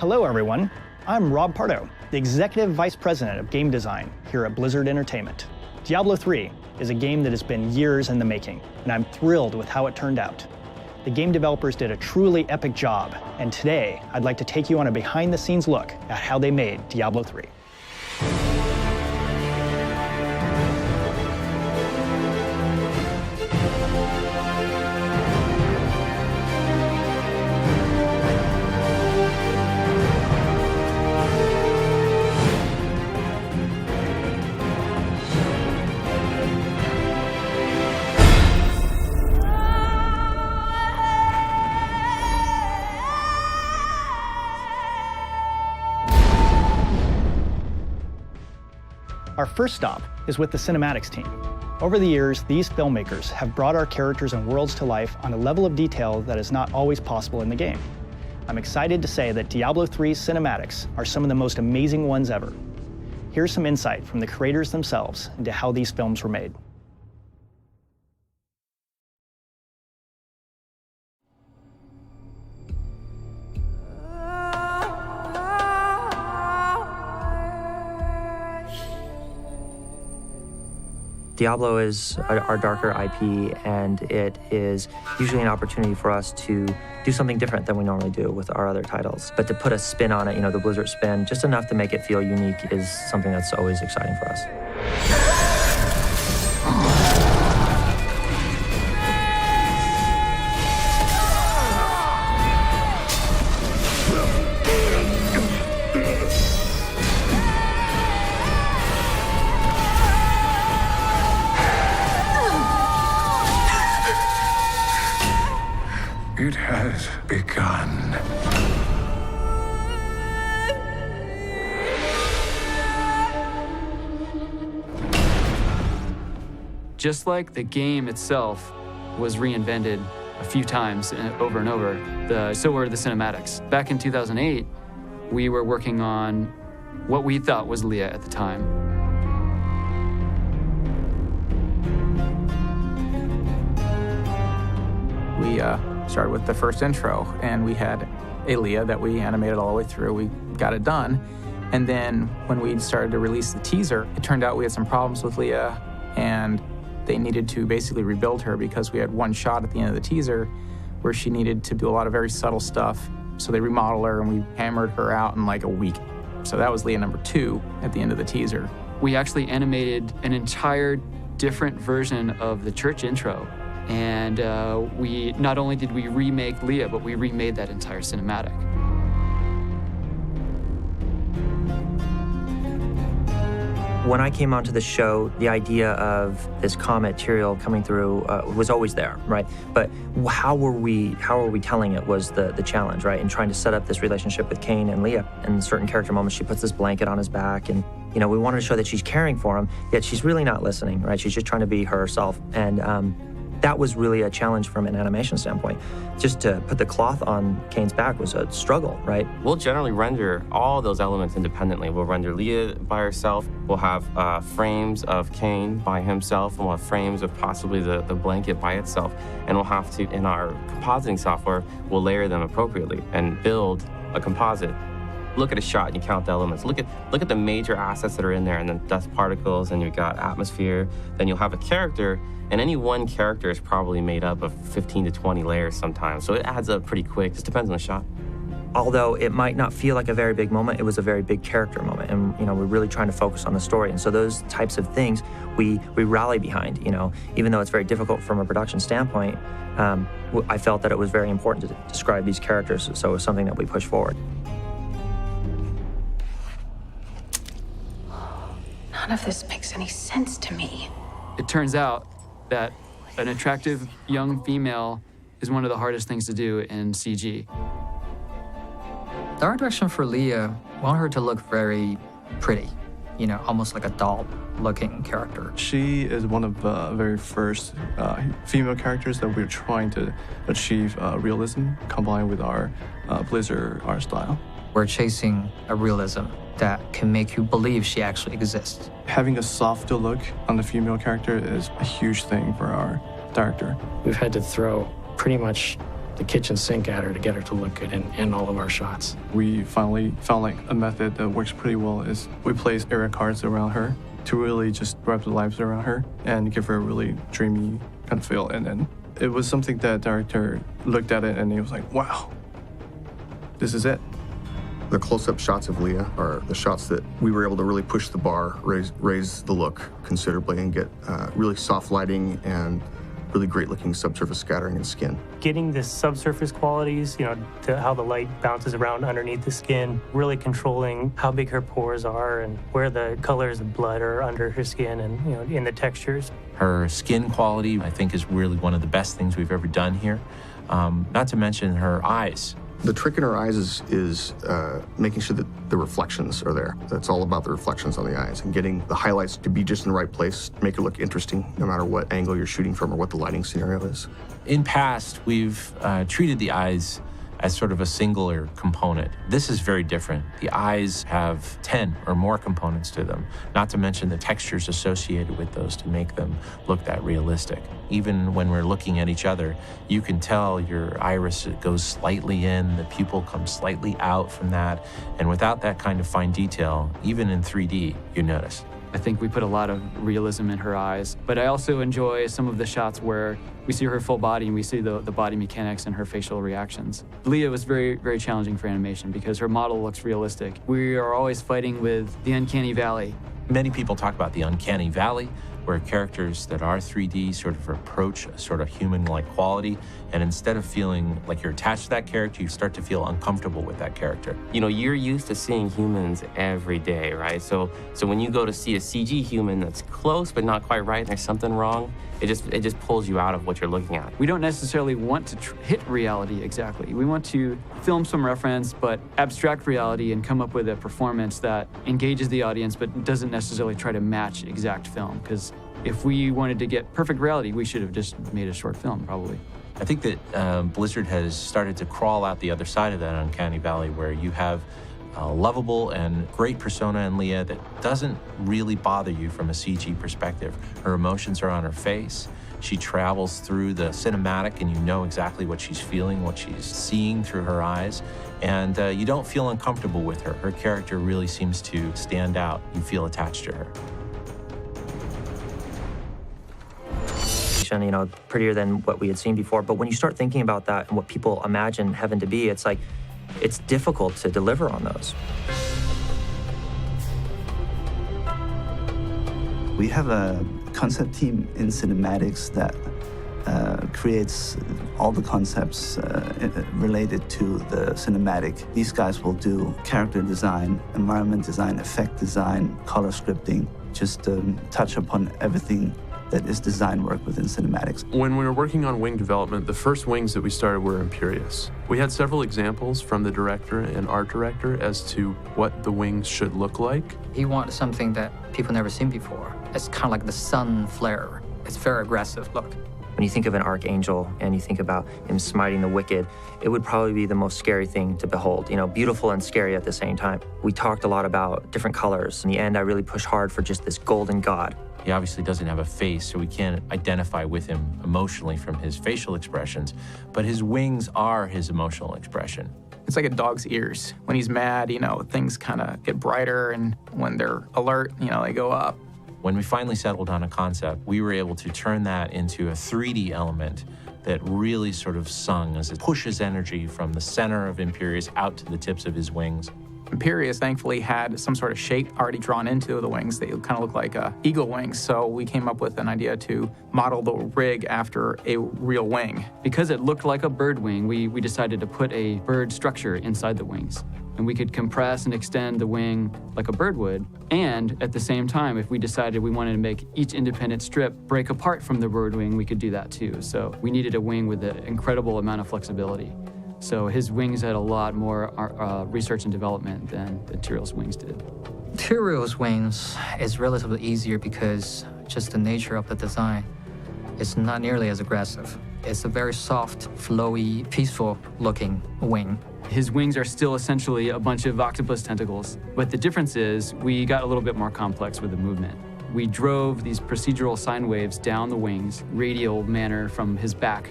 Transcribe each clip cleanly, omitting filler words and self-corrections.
Hello, everyone. I'm Rob Pardo, the Executive Vice President of Game Design here at Blizzard Entertainment. Diablo 3 is a game that has been years in the making, and I'm thrilled with how it turned out. The game developers did a truly epic job, and today I'd like to take you on a behind-the-scenes look at how they made Diablo 3. Our first stop is with the cinematics team. Over the years, these filmmakers have brought our characters and worlds to life on a level of detail that is not always possible in the game. I'm excited to say that Diablo 3's cinematics are some of the most amazing ones ever. Here's some insight from the creators themselves into how these films were made. Diablo is our darker IP, and it is usually an opportunity for us to do something different than we normally do with our other titles. But to put a spin on it, the Blizzard spin, just enough to make it feel unique is something that's always exciting for us. It has begun. Just like the game itself was reinvented a few times over and over, so were the cinematics. Back in 2008, we were working on what we thought was Leah at the time. We started with the first intro, and we had a Leah that we animated all the way through. We got it done. And then when we started to release the teaser, it turned out we had some problems with Leah, and they needed to basically rebuild her because we had one shot at the end of the teaser where she needed to do a lot of very subtle stuff. So they remodeled her, and we hammered her out in like a week. So that was Leah number 2 at the end of the teaser. We actually animated an entire different version of the church intro. And we not only did we remake Leah, but we remade that entire cinematic. When I came onto the show, the idea of this comet Tyrael coming through was always there, right? But how were we telling it was the challenge, right? And trying to set up this relationship with Cain and Leah. In certain character moments, she puts this blanket on his back, and we wanted to show that she's caring for him, yet she's really not listening, right? She's just trying to be herself, and that was really a challenge from an animation standpoint. Just to put the cloth on Cain's back was a struggle, right? We'll generally render all those elements independently. We'll render Leah by herself. We'll have frames of Cain by himself, and we'll have frames of possibly the blanket by itself. And we'll have to, in our compositing software, we'll layer them appropriately and build a composite. Look at a shot and you count the elements. Look at the major assets that are in there, and then dust particles, and you've got atmosphere. Then you'll have a character, and any one character is probably made up of 15 to 20 layers sometimes. So it adds up pretty quick. Just depends on the shot. Although it might not feel like a very big moment, it was a very big character moment, and we're really trying to focus on the story. And so those types of things we rally behind. Even though it's very difficult from a production standpoint, I felt that it was very important to describe these characters. So it was something that we pushed forward. None of this makes any sense to me. It turns out that an attractive young female is one of the hardest things to do in CG. The art direction for Leah, we want her to look very pretty, almost like a doll-looking character. She is one of the very first female characters that we're trying to achieve realism combined with our Blizzard art style. We're chasing a realism that can make you believe she actually exists. Having a softer look on the female character is a huge thing for our director. We've had to throw pretty much the kitchen sink at her to get her to look good in all of our shots. We finally found like a method that works pretty well is we place area cards around her to really just wrap the lives around her and give her a really dreamy kind of feel. And then it was something that director looked at it and he was like, wow, this is it. The close-up shots of Leah are the shots that we were able to really push the bar, raise the look considerably, and get really soft lighting and really great-looking subsurface scattering and skin. Getting the subsurface qualities, to how the light bounces around underneath the skin, really controlling how big her pores are and where the colors of blood are under her skin and, in the textures. Her skin quality, I think, is really one of the best things we've ever done here. Not to mention her eyes. The trick in her eyes is making sure that the reflections are there. It's all about the reflections on the eyes and getting the highlights to be just in the right place, make it look interesting no matter what angle you're shooting from or what the lighting scenario is. In past, we've treated the eyes as sort of a singular component. This is very different. The eyes have 10 or more components to them, not to mention the textures associated with those to make them look that realistic. Even when we're looking at each other, you can tell your iris goes slightly in, the pupil comes slightly out from that, and without that kind of fine detail, even in 3D, you notice. I think we put a lot of realism in her eyes, but I also enjoy some of the shots where we see her full body and we see the body mechanics and her facial reactions. Leah was very, very challenging for animation because her model looks realistic. We are always fighting with the uncanny valley. Many people talk about the uncanny valley, where characters that are 3D sort of approach a sort of human-like quality, and instead of feeling like you're attached to that character, you start to feel uncomfortable with that character. You're used to seeing humans every day, right? So when you go to see a CG human that's close but not quite right, and there's something wrong, it just pulls you out of what you're looking at. We don't necessarily want to hit reality exactly. We want to film some reference, but abstract reality and come up with a performance that engages the audience but doesn't necessarily try to match exact film. Because if we wanted to get perfect reality, we should have just made a short film, probably. I think that Blizzard has started to crawl out the other side of that uncanny valley, where you have a lovable and great persona in Leah that doesn't really bother you from a CG perspective. Her emotions are on her face. She travels through the cinematic and you know exactly what she's feeling, what she's seeing through her eyes. And you don't feel uncomfortable with her. Her character really seems to stand out. You feel attached to her. Prettier than what we had seen before. But when you start thinking about that and what people imagine heaven to be, it's like, it's difficult to deliver on those. We have a concept team in cinematics that creates all the concepts related to the cinematic. These guys will do character design, environment design, effect design, color scripting, just touch upon everything that is design work within cinematics. When we were working on wing development, the first wings that we started were Imperious. We had several examples from the director and art director as to what the wings should look like. He wanted something that people never seen before. It's kind of like the sun flare. It's very aggressive look. When you think of an archangel and you think about him smiting the wicked, it would probably be the most scary thing to behold, beautiful and scary at the same time. We talked a lot about different colors. In the end, I really pushed hard for just this golden god. He obviously doesn't have a face, so we can't identify with him emotionally from his facial expressions, but his wings are his emotional expression. It's like a dog's ears. When he's mad, things kind of get brighter, and when they're alert, they go up. When we finally settled on a concept, we were able to turn that into a 3D element that really sort of sung as it pushes energy from the center of Imperious out to the tips of his wings. Imperious thankfully had some sort of shape already drawn into the wings. They kind of look like eagle wings, so we came up with an idea to model the rig after a real wing. Because it looked like a bird wing, we decided to put a bird structure inside the wings. And we could compress and extend the wing like a bird would. And at the same time, if we decided we wanted to make each independent strip break apart from the bird wing, we could do that too. So we needed a wing with an incredible amount of flexibility. So his wings had a lot more research and development than Tyrell's wings did. Tyrell's wings is relatively easier because just the nature of the design is not nearly as aggressive. It's a very soft, flowy, peaceful-looking wing. His wings are still essentially a bunch of octopus tentacles, but the difference is we got a little bit more complex with the movement. We drove these procedural sine waves down the wings, radial manner from his back,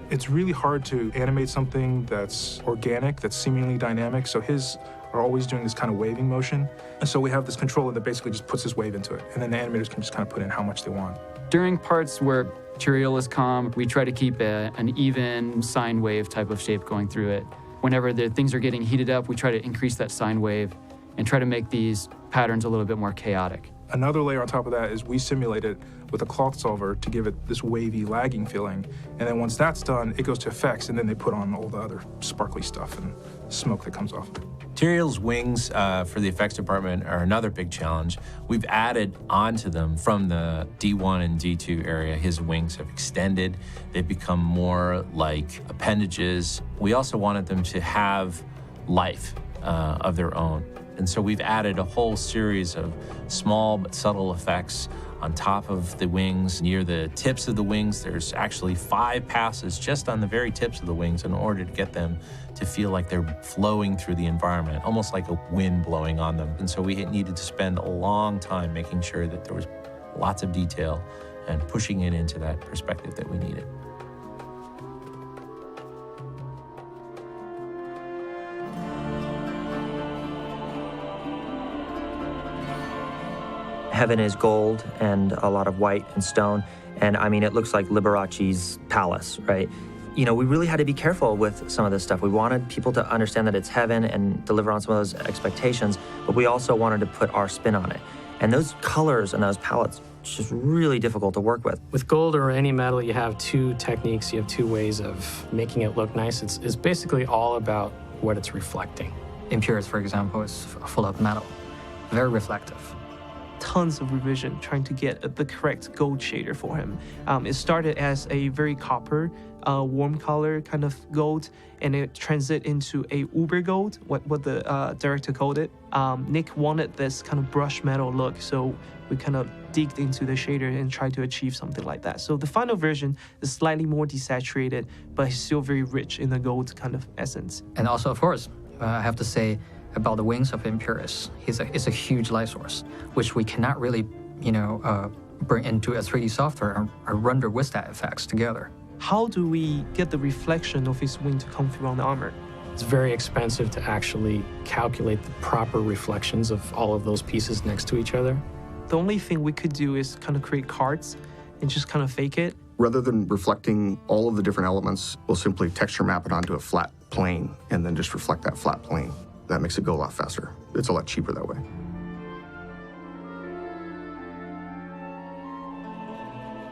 It's really hard to animate something that's organic, that's seemingly dynamic. So his are always doing this kind of waving motion. And so we have this controller that basically just puts this wave into it. And then the animators can just kind of put in how much they want. During parts where Tyrael is calm, we try to keep an even sine wave type of shape going through it. Whenever the things are getting heated up, we try to increase that sine wave and try to make these patterns a little bit more chaotic. Another layer on top of that is we simulate it with a cloth solver to give it this wavy, lagging feeling. And then once that's done, it goes to effects, and then they put on all the other sparkly stuff and smoke that comes off of it. Tyrael's wings for the effects department are another big challenge. We've added onto them from the D1 and D2 area. His wings have extended. They've become more like appendages. We also wanted them to have life of their own. And so we've added a whole series of small but subtle effects on top of the wings. Near the tips of the wings, there's actually 5 passes just on the very tips of the wings in order to get them to feel like they're flowing through the environment, almost like a wind blowing on them. And so we needed to spend a long time making sure that there was lots of detail and pushing it into that perspective that we needed. Heaven is gold and a lot of white and stone. And I mean, it looks like Liberace's palace, right? You know, we really had to be careful with some of this stuff. We wanted people to understand that it's heaven and deliver on some of those expectations, but we also wanted to put our spin on it. And those colors and those palettes, it's just really difficult to work with. With gold or any metal, you have 2 techniques, you have 2 ways of making it look nice. It's basically all about what it's reflecting. Impurus, for example, is full of metal, very reflective. Tons of revision trying to get the correct gold shader for him. It started as a very copper, warm color kind of gold, and it transited into a uber gold, what the director called it. Nick wanted this kind of brush metal look, so we kind of digged into the shader and tried to achieve something like that. So the final version is slightly more desaturated, but it's still very rich in the gold kind of essence. And also, of course, I have to say, about the wings of Impurus. It's a huge light source, which we cannot really, bring into a 3D software or render with that effects together. How do we get the reflection of his wing to come through on the armor? It's very expensive to actually calculate the proper reflections of all of those pieces next to each other. The only thing we could do is kind of create cards and just kind of fake it. Rather than reflecting all of the different elements, we'll simply texture map it onto a flat plane and then just reflect that flat plane. That makes it go a lot faster. It's a lot cheaper that way.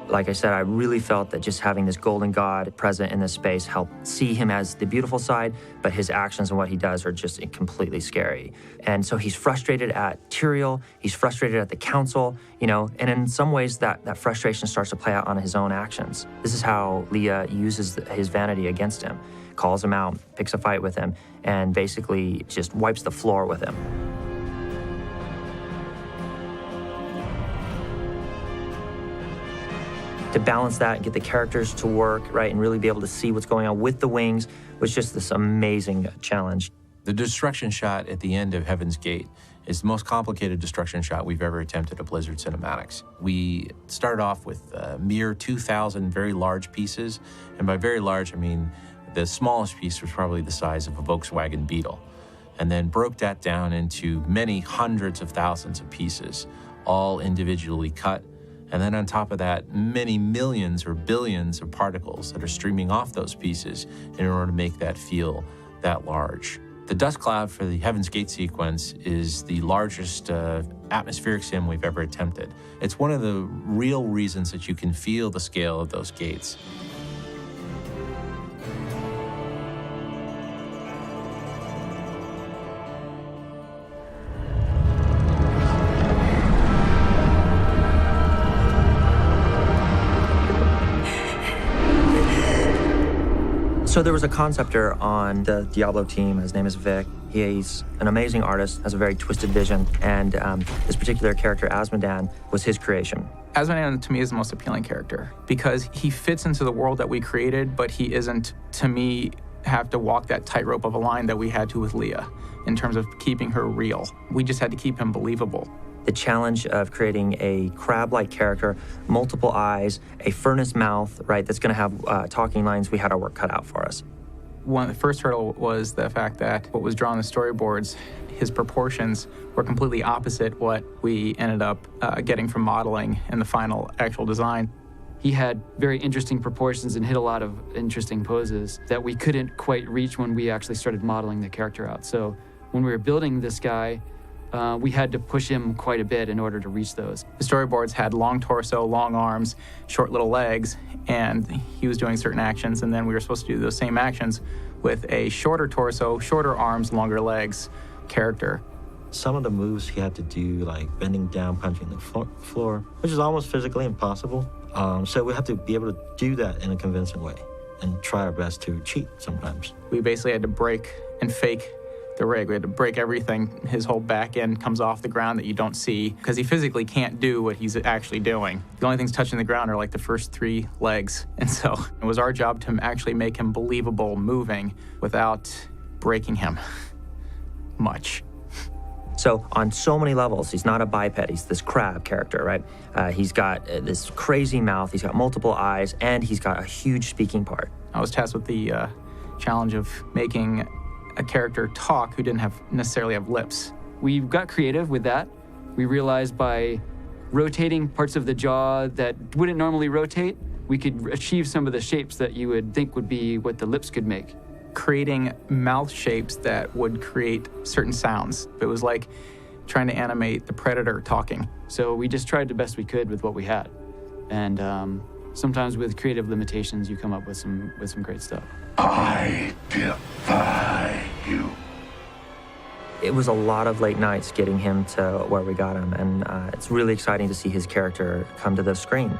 Like I said, I really felt that just having this golden god present in this space helped see him as the beautiful side, but his actions and what he does are just completely scary. And so he's frustrated at Tyrael, he's frustrated at the council, and in some ways that frustration starts to play out on his own actions. This is how Leah uses his vanity against him, calls him out, picks a fight with him, and basically just wipes the floor with him. To balance that and get the characters to work, right, and really be able to see what's going on with the wings was just this amazing challenge. The destruction shot at the end of Heaven's Gate is the most complicated destruction shot we've ever attempted at Blizzard Cinematics. We started off with a mere 2,000 very large pieces, and by very large, I mean the smallest piece was probably the size of a Volkswagen Beetle, and then broke that down into many hundreds of thousands of pieces, all individually cut. And then on top of that, many millions or billions of particles that are streaming off those pieces in order to make that feel that large. The dust cloud for the Heaven's Gate sequence is the largest atmospheric sim we've ever attempted. It's one of the real reasons that you can feel the scale of those gates. So there was a conceptor on the Diablo team. His name is Vic. He's an amazing artist, has a very twisted vision, and this particular character, Asmodan, was his creation. Asmodan, to me, is the most appealing character because he fits into the world that we created, but he isn't, to me, have to walk that tightrope of a line that we had to with Leah in terms of keeping her real. We just had to keep him believable. the challenge of creating a crab-like character, multiple eyes, a furnace mouth, right, that's going to have talking lines, we had our work cut out for us. One of the first hurdle was the fact that what was drawn in the storyboards, his proportions were completely opposite what we ended up getting from modeling in the final actual design. He had very interesting proportions and hit a lot of interesting poses that we couldn't quite reach when we actually started modeling the character out. So when we were building this guy, we had to push him quite a bit in order to reach those. The storyboards had long torso, long arms, short little legs, and he was doing certain actions, and then we were supposed to do those same actions with a shorter torso, shorter arms, longer legs character. Some of the moves he had to do, like bending down, punching the floor, which is almost physically impossible. So we have to be able to do that in a convincing way and try our best to cheat sometimes. We basically had to break and fake the rig. We had to break everything. His whole back end comes off the ground that you don't see because he physically can't do what he's actually doing. The only things touching the ground are like the first 3 legs. And so it was our job to actually make him believable moving without breaking him much. So on so many levels, he's not a biped, he's this crab character, right? He's got this crazy mouth, he's got multiple eyes, and he's got a huge speaking part. I was tasked with the challenge of making a character talk who didn't necessarily have lips. We got creative with that. We realized by rotating parts of the jaw that wouldn't normally rotate, we could achieve some of the shapes that you would think would be what the lips could make. Creating mouth shapes that would create certain sounds. It was like trying to animate the predator talking. So we just tried the best we could with what we had. And sometimes with creative limitations, you come up with some great stuff. I defy you. It was a lot of late nights getting him to where we got him, and it's really exciting to see his character come to the screen.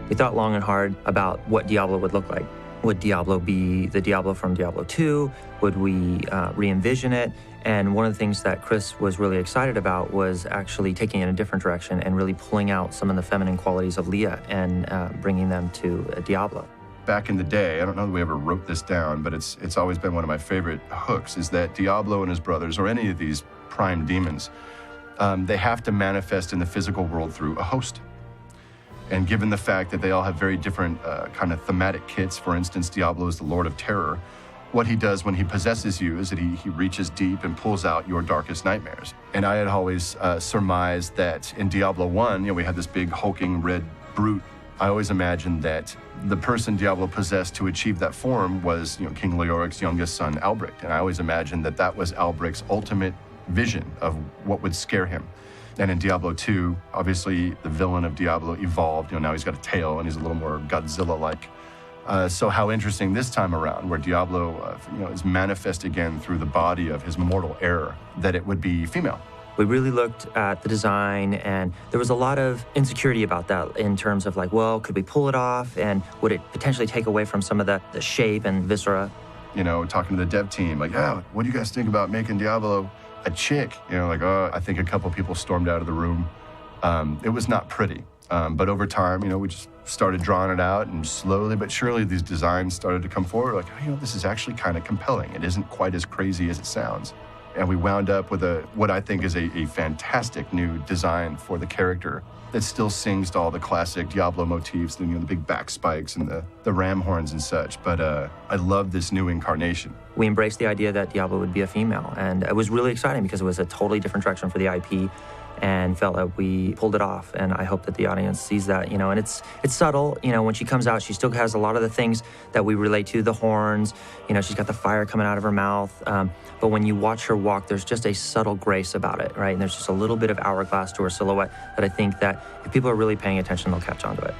We thought long and hard about what Diablo would look like. Would Diablo be the Diablo from Diablo 2? Would we re-envision it? And one of the things that Chris was really excited about was actually taking it in a different direction and really pulling out some of the feminine qualities of Leah and bringing them to Diablo. Back in the day, I don't know that we ever wrote this down, but it's always been one of my favorite hooks, is that Diablo and his brothers, or any of these prime demons, they have to manifest in the physical world through a host. And given the fact that they all have very different kind of thematic kits, for instance, Diablo is the Lord of Terror, what he does when he possesses you is that he reaches deep and pulls out your darkest nightmares. And I had always surmised that in Diablo 1, we had this big hulking red brute. I always imagined that the person Diablo possessed to achieve that form was King Leoric's youngest son, Albrecht. And I always imagined that that was Albrecht's ultimate vision of what would scare him. And in Diablo 2, obviously the villain of Diablo evolved. Now he's got a tail and he's a little more Godzilla-like. So how interesting this time around, where Diablo is manifest again through the body of his mortal heir, that it would be female. We really looked at the design, and there was a lot of insecurity about that in terms of like, well, could we pull it off? And would it potentially take away from some of the shape and viscera? Talking to the dev team, like, yeah, what do you guys think about making Diablo a chick? I think a couple people stormed out of the room. It was not pretty. But over time, we just started drawing it out, and slowly but surely these designs started to come forward. Like, this is actually kind of compelling. It isn't quite as crazy as it sounds. And we wound up with what I think is a fantastic new design for the character that still sings to all the classic Diablo motifs, the big back spikes and the ram horns and such. But I love this new incarnation. We embraced the idea that Diablo would be a female, and it was really exciting because it was a totally different direction for the IP, and felt that we pulled it off. And I hope that the audience sees that, and it's subtle. When she comes out, she still has a lot of the things that we relate to, the horns, she's got the fire coming out of her mouth. But when you watch her walk, there's just a subtle grace about it, right? And there's just a little bit of hourglass to her silhouette that I think that if people are really paying attention, they'll catch on to it.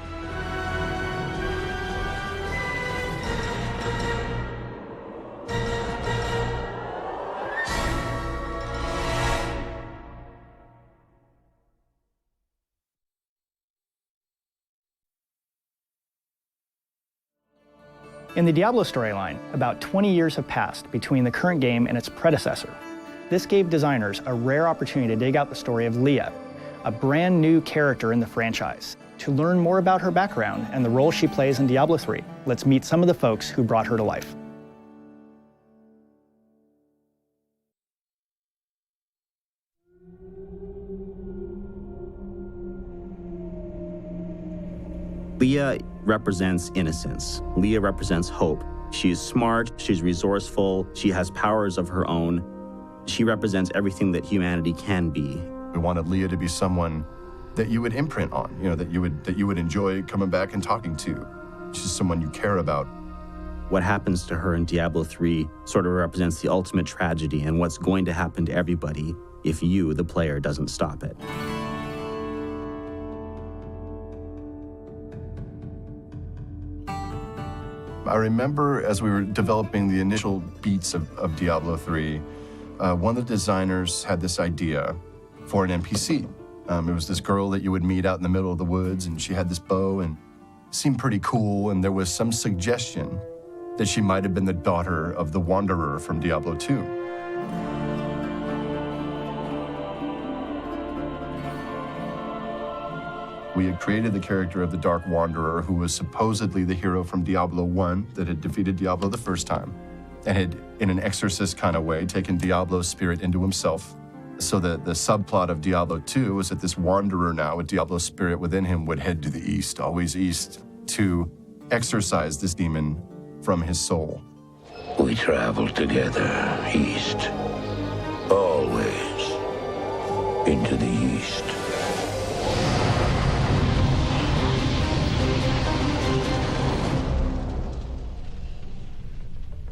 In the Diablo storyline, about 20 years have passed between the current game and its predecessor. This gave designers a rare opportunity to dig out the story of Leah, a brand new character in the franchise. To learn more about her background and the role she plays in Diablo 3, let's meet some of the folks who brought her to life. Leah represents innocence. Leah represents hope. She's smart, she's resourceful, she has powers of her own. She represents everything that humanity can be. We wanted Leah to be someone that you would imprint on, that you would enjoy coming back and talking to. She's someone you care about. What happens to her in Diablo 3 sort of represents the ultimate tragedy and what's going to happen to everybody if you, the player, doesn't stop it. I remember as we were developing the initial beats of Diablo 3, one of the designers had this idea for an NPC. It was this girl that you would meet out in the middle of the woods, and she had this bow and seemed pretty cool, and there was some suggestion that she might have been the daughter of the Wanderer from Diablo 2. We had created the character of the Dark Wanderer, who was supposedly the hero from Diablo 1 that had defeated Diablo the first time, and had, in an exorcist kind of way, taken Diablo's spirit into himself. So the subplot of Diablo 2 was that this Wanderer now, with Diablo's spirit within him, would head to the east, always east, to exorcise this demon from his soul. We traveled together east, always into the east.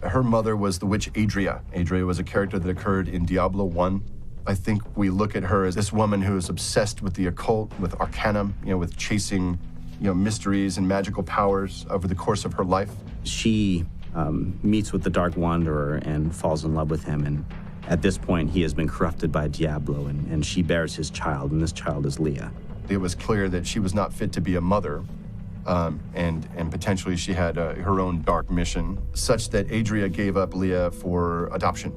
Her mother was the witch Adria. Adria was a character that occurred in Diablo 1. I think we look at her as this woman who is obsessed with the occult, with arcana, with chasing, mysteries and magical powers over the course of her life. She meets with the Dark Wanderer and falls in love with him, and at this point he has been corrupted by Diablo, and she bears his child, and this child is Leah. It was clear that she was not fit to be a mother, and potentially she had her own dark mission, such that Adria gave up Leah for adoption.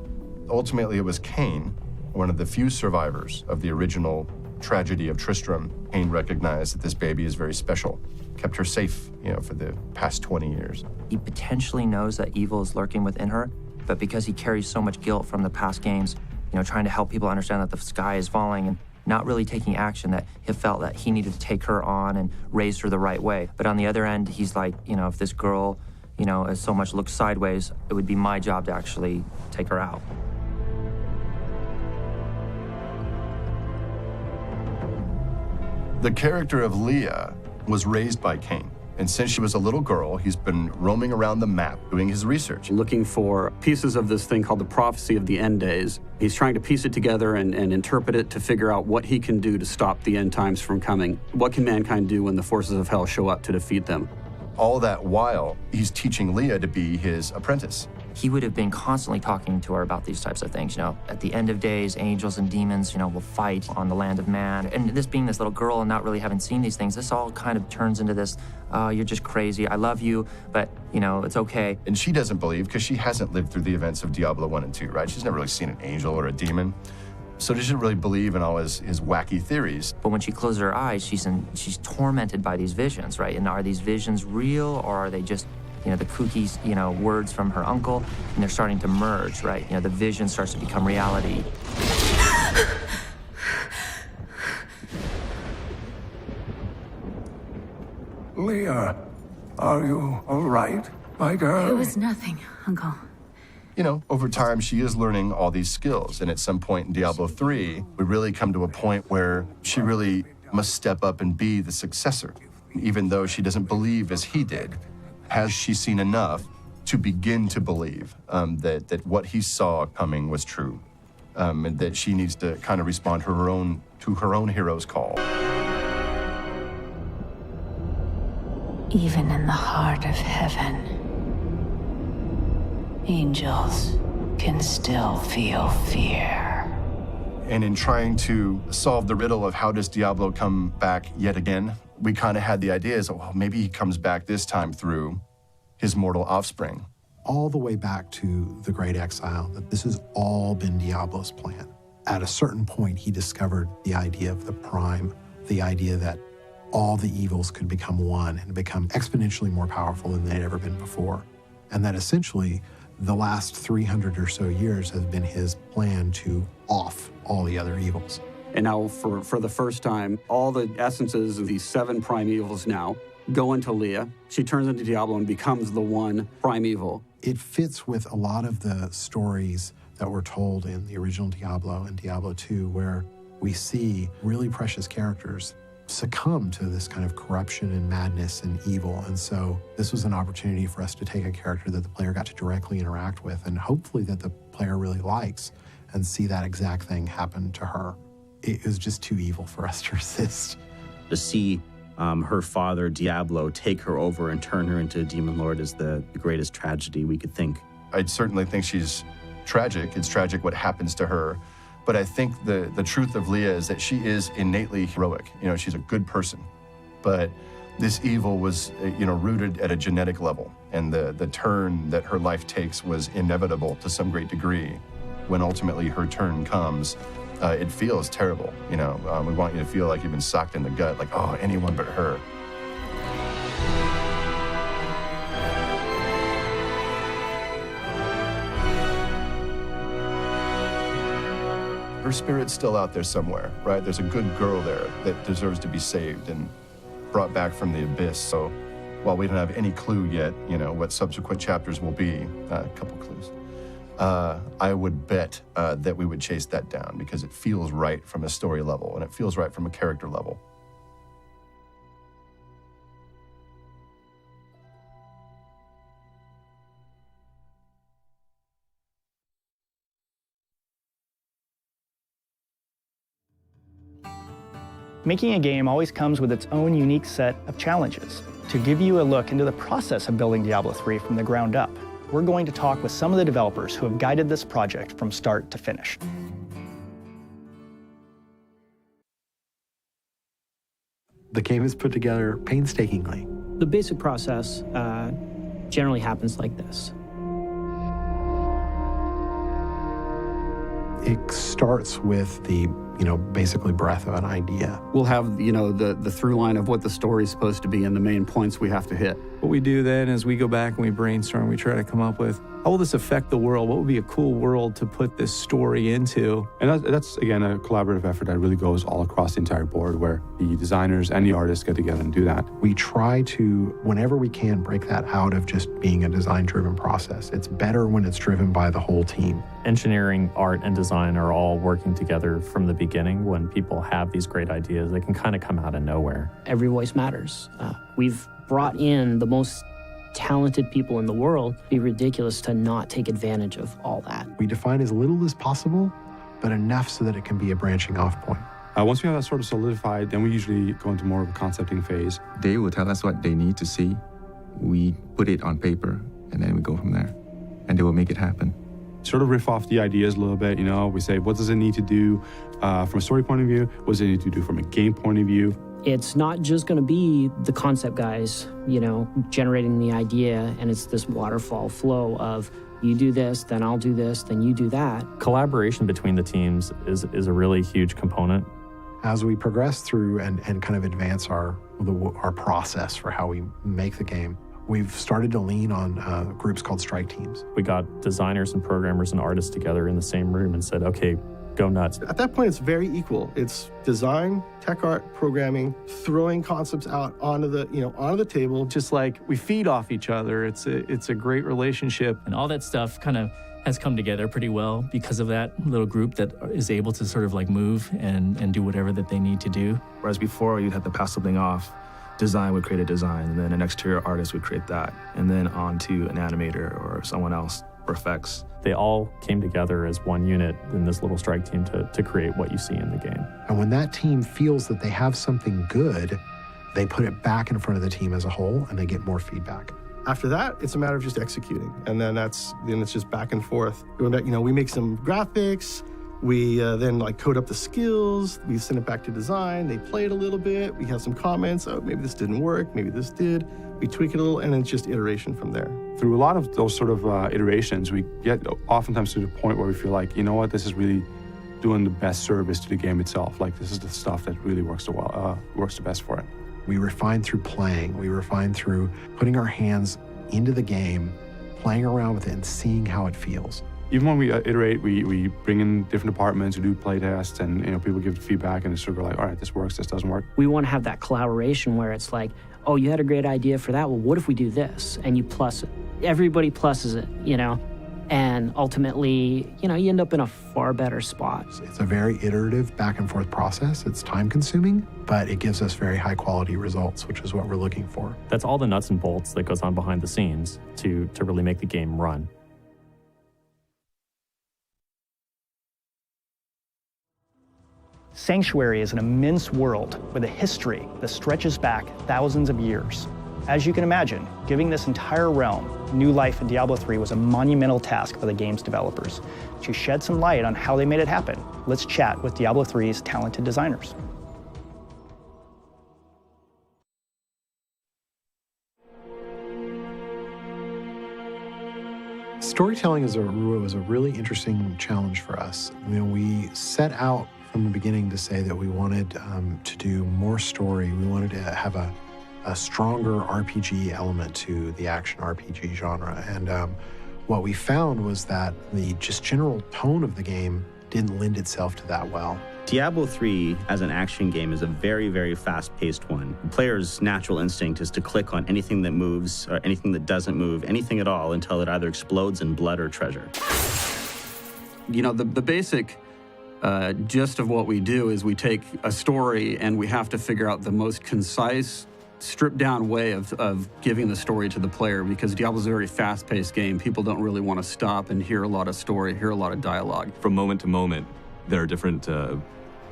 Ultimately, it was Cain, one of the few survivors of the original tragedy of Tristram. Cain recognized that this baby is very special, kept her safe, for the past 20 years. He potentially knows that evil is lurking within her, but because he carries so much guilt from the past games, trying to help people understand that the sky is falling and not really taking action, that he felt that he needed to take her on and raise her the right way. But on the other end, he's like, if this girl, as so much looks sideways, it would be my job to actually take her out. The character of Leah was raised by Cain. And since she was a little girl, he's been roaming around the map doing his research. Looking for pieces of this thing called the prophecy of the end days. He's trying to piece it together and interpret it to figure out what he can do to stop the end times from coming. What can mankind do when the forces of hell show up to defeat them? All that while, he's teaching Leah to be his apprentice. He would have been constantly talking to her about these types of things, At the end of days, angels and demons, will fight on the land of man. And this being this little girl and not really having seen these things, this all kind of turns into this, you're just crazy, I love you, but, it's okay. And she doesn't believe because she hasn't lived through the events of Diablo 1 and 2, right? She's never really seen an angel or a demon. So she doesn't really believe in all his wacky theories. But when she closes her eyes, she's tormented by these visions, right? And are these visions real, or are they just, the kooky, words from her uncle? And they're starting to merge, right? The vision starts to become reality. Leah, are you all right, my girl? It was nothing, Uncle. Over time, she is learning all these skills. And at some point in Diablo 3, we really come to a point where she really must step up and be the successor, even though she doesn't believe as he did. Has she seen enough to begin to believe that what he saw coming was true, and that she needs to kind of respond to her own hero's call? Even in the heart of heaven, angels can still feel fear. And in trying to solve the riddle of how does Diablo come back yet again, we kind of had the idea is, well, maybe he comes back this time through his mortal offspring. All the way back to the Great Exile, that this has all been Diablo's plan. At a certain point, he discovered the idea of the Prime, the idea that all the evils could become one and become exponentially more powerful than they'd ever been before. And that essentially, the last 300 or so years has been his plan to off all the other evils. And now, for the first time, all the essences of these 7 primeval now go into Leah. She turns into Diablo and becomes the one primeval. It fits with a lot of the stories that were told in the original Diablo and Diablo 2, where we see really precious characters succumb to this kind of corruption and madness and evil. And so this was an opportunity for us to take a character that the player got to directly interact with, and hopefully that the player really likes, and see that exact thing happen to her. It was just too evil for us to resist. To see her father, Diablo, take her over and turn her into a demon lord is the greatest tragedy we could think. I certainly think she's tragic. It's tragic what happens to her. But I think the truth of Leah is that she is innately heroic. You know, she's a good person. But this evil was, rooted at a genetic level. And the turn that her life takes was inevitable to some great degree. When ultimately her turn comes, it feels terrible. We want you to feel like you've been socked in the gut, like, oh, anyone but her. Her spirit's still out there somewhere, right? There's a good girl there that deserves to be saved and brought back from the abyss. So while we don't have any clue yet, what subsequent chapters will be, a couple clues, I would bet that we would chase that down because it feels right from a story level and it feels right from a character level. Making a game always comes with its own unique set of challenges. To give you a look into the process of building Diablo 3 from the ground up, we're going to talk with some of the developers who have guided this project from start to finish. The game is put together painstakingly. The basic process generally happens like this. It starts with the, basically breath of an idea. We'll have, the through line of what the story's supposed to be and the main points we have to hit. What we do then is we go back and we brainstorm, we try to come up with, how will this affect the world? What would be a cool world to put this story into? And that's again, a collaborative effort that really goes all across the entire board, where the designers and the artists get together and do that. We try to, whenever we can, break that out of just being a design-driven process. It's better when it's driven by the whole team. Engineering, art, and design are all working together from the beginning. When people have these great ideas, they can kind of come out of nowhere. Every voice matters. We've brought in the most talented people in the world. It'd be ridiculous to not take advantage of all that. We define as little as possible, but enough so that it can be a branching off point. Once we have that sort of solidified, then we usually go into more of a concepting phase. They will tell us what they need to see. We put it on paper, and then we go from there. And they will make it happen. Sort of riff off the ideas a little bit, we say, what does it need to do from a story point of view? What does it need to do from a game point of view? It's not just going to be the concept guys, generating the idea, and it's this waterfall flow of you do this, then I'll do this, then you do that. Collaboration between the teams is a really huge component. As we progress through and kind of advance our process for how we make the game, we've started to lean on groups called strike teams. We got designers and programmers and artists together in the same room and said, okay, go nuts. At that point, it's very equal. It's design, tech art, programming, throwing concepts out onto the table. Just like we feed off each other. It's a great relationship. And all that stuff kind of has come together pretty well because of that little group that is able to sort of like move and do whatever that they need to do. Whereas before, you'd have to pass something off. Design would create a design, and then an exterior artist would create that, and then on to an animator or someone else for effects. They all came together as one unit in this little strike team to create what you see in the game. And when that team feels that they have something good, they put it back in front of the team as a whole, and they get more feedback. After that, it's a matter of just executing, and then it's just back and forth. We make some graphics, We then code up the skills. We send it back to design. They play it a little bit. We have some comments. Oh, maybe this didn't work. Maybe this did. We tweak it a little, and then it's just iteration from there. Through a lot of those sort of iterations, we get oftentimes to the point where we feel like, you know what, this is really doing the best service to the game itself. Like, this is the stuff that really works the best for it. We refine through playing. We refine through putting our hands into the game, playing around with it, and seeing how it feels. Even when we iterate, we bring in different departments, we do play tests, and people give feedback, and it's sort of like, all right, this works, this doesn't work. We want to have that collaboration where it's like, oh, you had a great idea for that. Well, what if we do this? And you plus it. Everybody pluses it, and ultimately, you end up in a far better spot. It's a very iterative back and forth process. It's time consuming, but it gives us very high quality results, which is what we're looking for. That's all the nuts and bolts that goes on behind the scenes to really make the game run. Sanctuary is an immense world with a history that stretches back thousands of years. As you can imagine, giving this entire realm new life in Diablo 3 was a monumental task for the game's developers. To shed some light on how they made it happen, let's chat with Diablo 3's talented designers. Storytelling was a really interesting challenge for us. We set out from the beginning to say that we wanted to do more story. We wanted to have a stronger RPG element to the action RPG genre. And what we found was that the just general tone of the game didn't lend itself to that well. Diablo 3 as an action game is a very, very fast-paced one. The player's natural instinct is to click on anything that moves or anything that doesn't move, anything at all, until it either explodes in blood or treasure. The basic gist of what we do is we take a story and we have to figure out the most concise, stripped-down way of giving the story to the player, because Diablo's a very fast-paced game. People don't really want to stop and hear a lot of story, hear a lot of dialogue. From moment to moment, there are different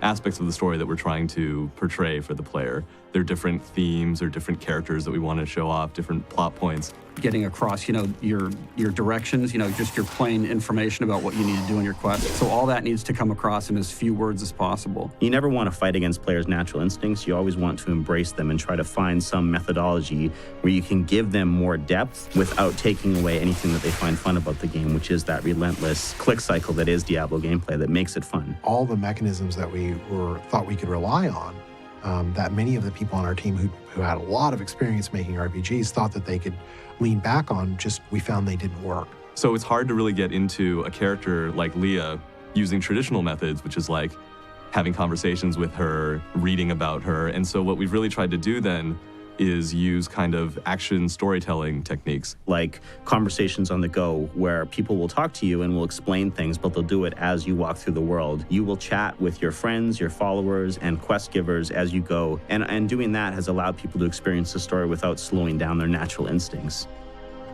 aspects of the story that we're trying to portray for the player. There are different themes or different characters that we want to show off, different plot points. Getting across, your directions, just your plain information about what you need to do in your quest. So all that needs to come across in as few words as possible. You never want to fight against players' natural instincts. You always want to embrace them and try to find some methodology where you can give them more depth without taking away anything that they find fun about the game, which is that relentless click cycle that is Diablo gameplay that makes it fun. All the mechanisms that we thought we could rely on, that many of the people on our team who had a lot of experience making RPGs thought that they could lean back on, we found they didn't work. So it's hard to really get into a character like Leah using traditional methods, which is like having conversations with her, reading about her. And so what we've really tried to do then is use kind of action storytelling techniques. Like conversations on the go, where people will talk to you and will explain things, but they'll do it as you walk through the world. You will chat with your friends, your followers, and quest givers as you go. And doing that has allowed people to experience the story without slowing down their natural instincts.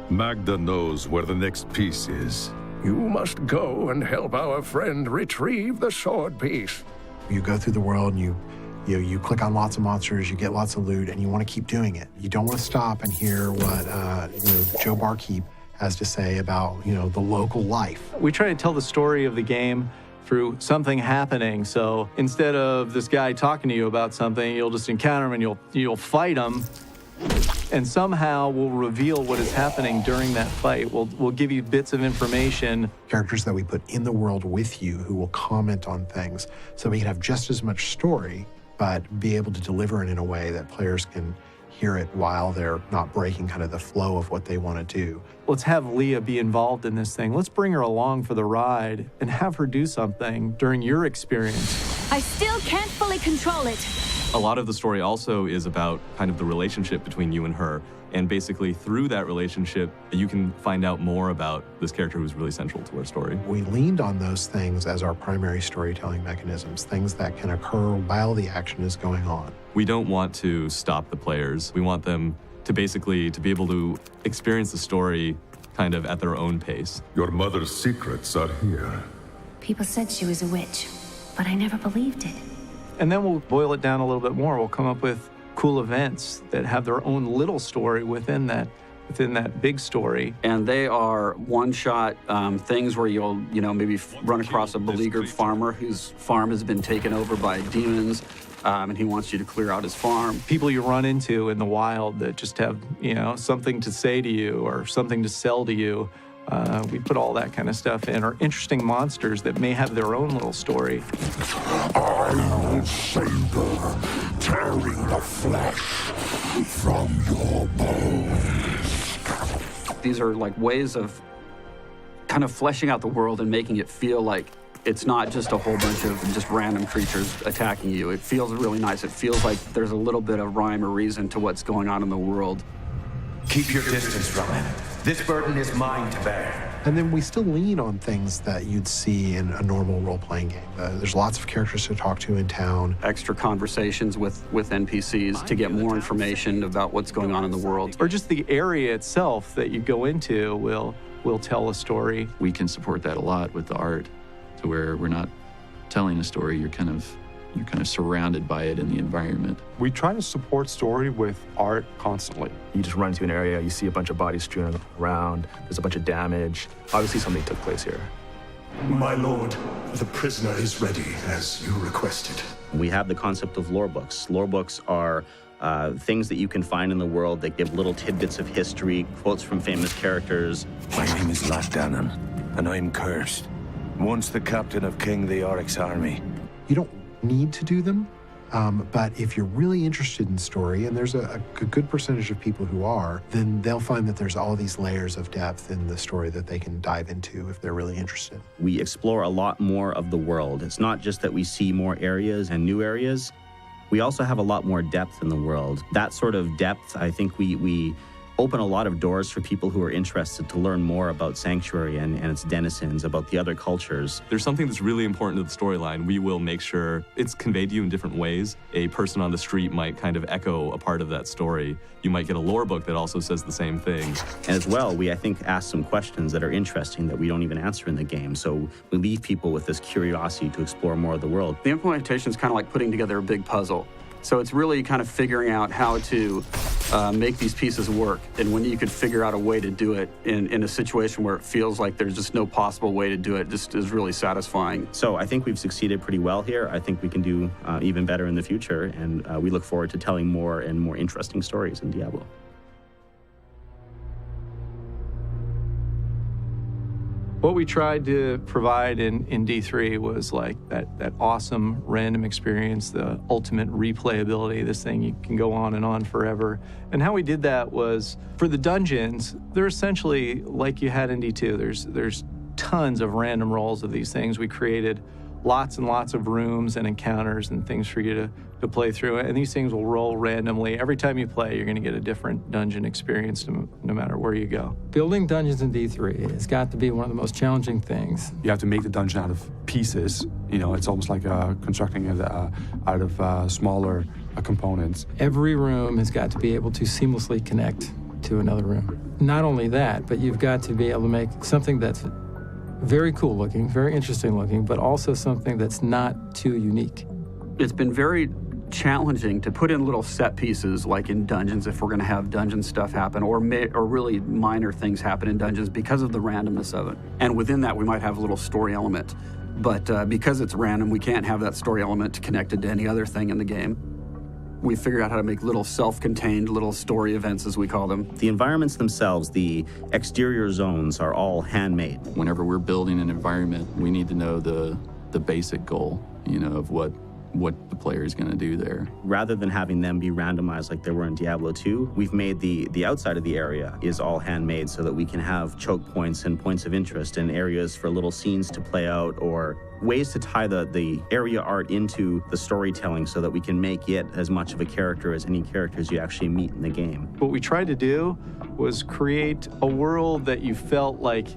Magda knows where the next piece is. You must go and help our friend retrieve the sword piece. You go through the world and you click on lots of monsters, you get lots of loot, and you want to keep doing it. You don't want to stop and hear what Joe Barkeep has to say about the local life. We try to tell the story of the game through something happening. So instead of this guy talking to you about something, you'll just encounter him and you'll fight him, and somehow we'll reveal what is happening during that fight. We'll give you bits of information. Characters that we put in the world with you who will comment on things, so we can have just as much story, but be able to deliver it in a way that players can hear it while they're not breaking kind of the flow of what they want to do. Let's have Leah be involved in this thing. Let's bring her along for the ride and have her do something during your experience. I still can't fully control it. A lot of the story also is about kind of the relationship between you and her. And basically through that relationship, you can find out more about this character who's really central to our story. We leaned on those things as our primary storytelling mechanisms, things that can occur while the action is going on. We don't want to stop the players. We want them to basically be able to experience the story kind of at their own pace. Your mother's secrets are here. People said she was a witch, but I never believed it. And then we'll boil it down a little bit more. We'll come up with cool events that have their own little story within that within that big story. And they are one-shot things where you'll, maybe run across a beleaguered farmer whose farm has been taken over by demons, and he wants you to clear out his farm. People you run into in the wild that just have, something to say to you or something to sell to you. We put all that kind of stuff in, or interesting monsters that may have their own little story. Iron saber, tearing the flesh from your bones. These are like ways of kind of fleshing out the world and making it feel like it's not just a whole bunch of just random creatures attacking you. It feels really nice. It feels like there's a little bit of rhyme or reason to what's going on in the world. Keep your distance from it. This burden is mine to bear. And then we still lean on things that you'd see in a normal role-playing game. There's lots of characters to talk to in town. Extra conversations with NPCs to get more information about what's going on in the world. Or just the area itself that you go into will tell a story. We can support that a lot with the art, to where we're not telling a story, you're kind of surrounded by it in the environment. We try to support story with art constantly. You just run into an area, you see a bunch of bodies strewn around, there's a bunch of damage. Obviously something took place here. My lord, the prisoner is ready, as you requested. We have the concept of lore books. Lore books are things that you can find in the world that give little tidbits of history, quotes from famous characters. My name is Latdanan, and I'm cursed. Once the captain of King the Oryx army. You don't need to do them, but if you're really interested in story, and there's a good percentage of people who are, then they'll find that there's all these layers of depth in the story that they can dive into if they're really interested. We explore a lot more of the world. It's not just that we see more areas and new areas. We also have a lot more depth in the world. That sort of depth, I think we open a lot of doors for people who are interested to learn more about Sanctuary and its denizens, about the other cultures. There's something that's really important to the storyline. We will make sure it's conveyed to you in different ways. A person on the street might kind of echo a part of that story. You might get a lore book that also says the same thing. And as well, we, I think, ask some questions that are interesting that we don't even answer in the game. So we leave people with this curiosity to explore more of the world. The implementation is kind of like putting together a big puzzle. So it's really kind of figuring out how to make these pieces work. And when you could figure out a way to do it in a situation where it feels like there's just no possible way to do it, just is really satisfying. So I think we've succeeded pretty well here. I think we can do even better in the future. And we look forward to telling more and more interesting stories in Diablo. What we tried to provide in D3 was like that awesome random experience, the ultimate replayability. This thing, you can go on and on forever. And how we did that was, for the dungeons, they're essentially like you had in D2. There's tons of random rolls of these things. We created lots and lots of rooms and encounters and things for you to play through. And these things will roll randomly. Every time you play, you're going to get a different dungeon experience no matter where you go. Building dungeons in D3 has got to be one of the most challenging things. You have to make the dungeon out of pieces. It's almost like constructing it out of smaller components. Every room has got to be able to seamlessly connect to another room. Not only that, but you've got to be able to make something that's very cool looking, very interesting looking, but also something that's not too unique. It's been very challenging to put in little set pieces like in dungeons if we're going to have dungeon stuff happen, or really minor things happen in dungeons because of the randomness of it. And within that, we might have a little story element. But because it's random, we can't have that story element connected to any other thing in the game. We figured out how to make little self-contained little story events, as we call them. The environments themselves, the exterior zones, are all handmade. Whenever we're building an environment, we need to know the basic goal, of what the player is going to do there. Rather than having them be randomized like they were in Diablo 2, we've made the outside of the area is all handmade so that we can have choke points and points of interest and areas for little scenes to play out, or ways to tie the area art into the storytelling so that we can make it as much of a character as any characters you actually meet in the game. What we tried to do was create a world that you felt like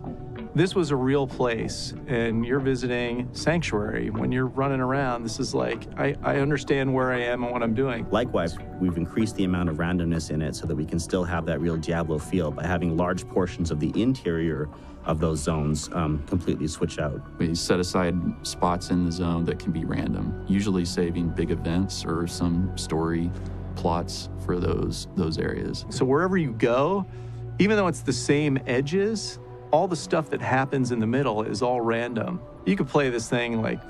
this was a real place, and you're visiting Sanctuary. When you're running around, this is like, I understand where I am and what I'm doing. Likewise, we've increased the amount of randomness in it so that we can still have that real Diablo feel by having large portions of the interior of those zones completely switch out. We set aside spots in the zone that can be random, usually saving big events or some story plots for those areas. So wherever you go, Even though it's the same edges, all the stuff that happens in the middle is all random. You could play this thing like,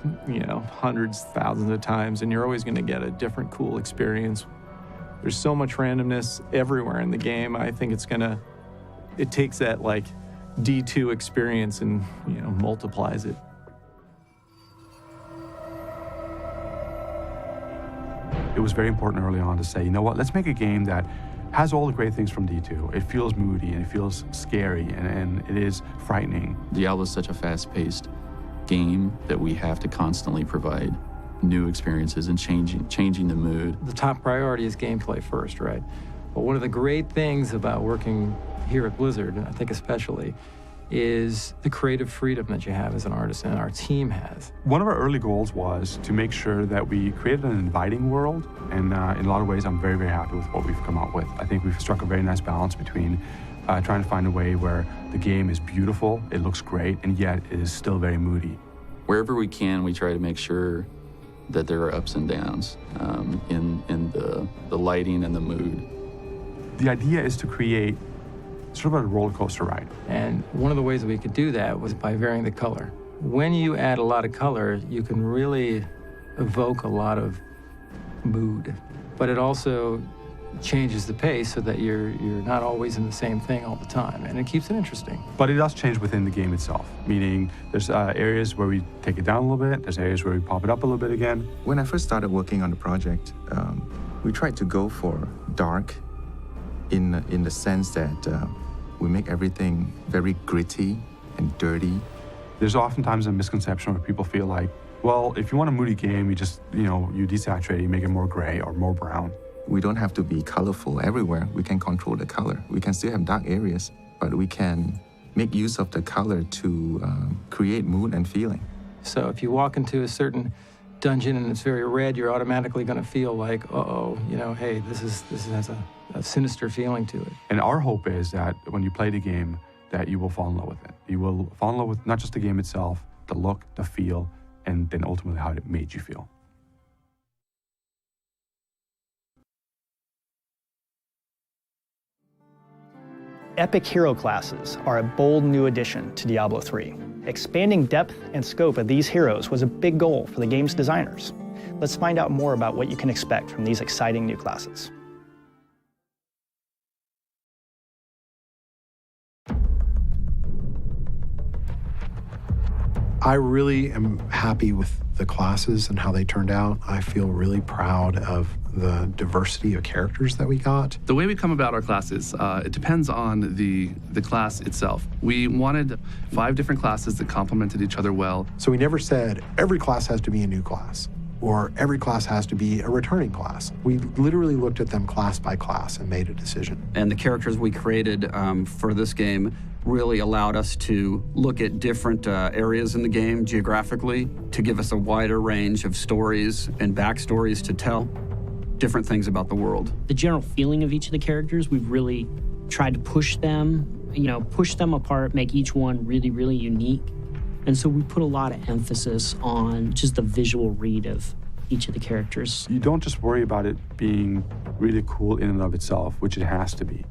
hundreds, thousands of times, and you're always going to get a different cool experience. There's so much randomness everywhere in the game. I think it takes that like D2 experience and, multiplies it. It was very important early on to say, you know what, let's make a game that has all the great things from D2. It feels moody and it feels scary and it is frightening. Diablo is such a fast-paced game that we have to constantly provide new experiences and changing the mood. The top priority is gameplay first, right? But one of the great things about working here at Blizzard, and I think especially, is the creative freedom that you have as an artist and our team has. One of our early goals was to make sure that we created an inviting world, and in a lot of ways I'm very, very happy with what we've come up with. I think we've struck a very nice balance between trying to find a way where the game is beautiful, it looks great, and yet it is still very moody. Wherever we can, we try to make sure that there are ups and downs in the lighting and the mood. The idea is to create sort of a roller coaster ride. And one of the ways we could do that was by varying the color. When you add a lot of color, you can really evoke a lot of mood, but it also changes the pace so that you're not always in the same thing all the time, and it keeps it interesting. But it does change within the game itself, meaning there's areas where we take it down a little bit, there's areas where we pop it up a little bit again. When I first started working on the project, we tried to go for dark in the sense that we make everything very gritty and dirty. There's oftentimes a misconception where people feel like, well, if you want a moody game, you just, you desaturate, you make it more gray or more brown. We don't have to be colorful everywhere. We can control the color. We can still have dark areas, but we can make use of the color to create mood and feeling. So if you walk into a certain dungeon and it's very red, you're automatically going to feel like, hey, this has a sinister feeling to it. And our hope is that when you play the game, that you will fall in love with it. You will fall in love with not just the game itself, the look, the feel, and then ultimately how it made you feel. Epic hero classes are a bold new addition to Diablo 3. Expanding depth and scope of these heroes was a big goal for the game's designers. Let's find out more about what you can expect from these exciting new classes. I really am happy with the classes and how they turned out. I feel really proud of the diversity of characters that we got. The way we come about our classes, it depends on the class itself. We wanted 5 different classes that complemented each other well. So we never said every class has to be a new class or every class has to be a returning class. We literally looked at them class by class and made a decision. And the characters we created for this game really allowed us to look at different areas in the game geographically to give us a wider range of stories and backstories to tell, different things about the world. The general feeling of each of the characters, we've really tried to push them apart, make each one really, really unique. And so we put a lot of emphasis on just the visual read of each of the characters. You don't just worry about it being really cool in and of itself, which it has to be,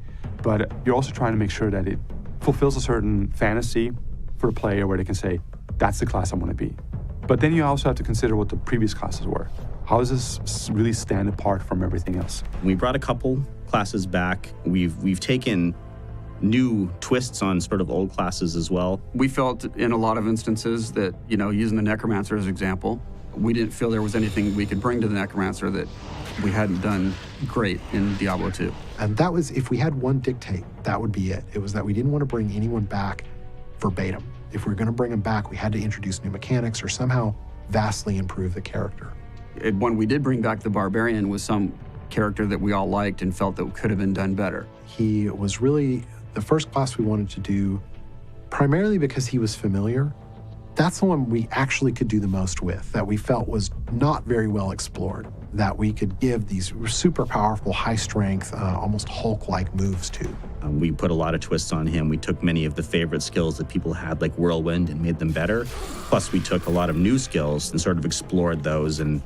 but you're also trying to make sure that it fulfills a certain fantasy for a player where they can say, that's the class I want to be. But then you also have to consider what the previous classes were. How does this really stand apart from everything else? We brought a couple classes back. We've taken new twists on sort of old classes as well. We felt in a lot of instances that, using the Necromancer as an example, we didn't feel there was anything we could bring to the Necromancer that we hadn't done great in Diablo 2. And that was, if we had one dictate, that would be it. It was that we didn't want to bring anyone back verbatim. If we were going to bring them back, we had to introduce new mechanics or somehow vastly improve the character. When we did bring back the Barbarian was some character that we all liked and felt that could have been done better. He was really the first class we wanted to do, primarily because he was familiar. That's the one we actually could do the most with, that we felt was not very well explored, that we could give these super powerful, high strength, almost Hulk-like moves to. We put a lot of twists on him. We took many of the favorite skills that people had, like Whirlwind, and made them better. Plus, we took a lot of new skills and sort of explored those and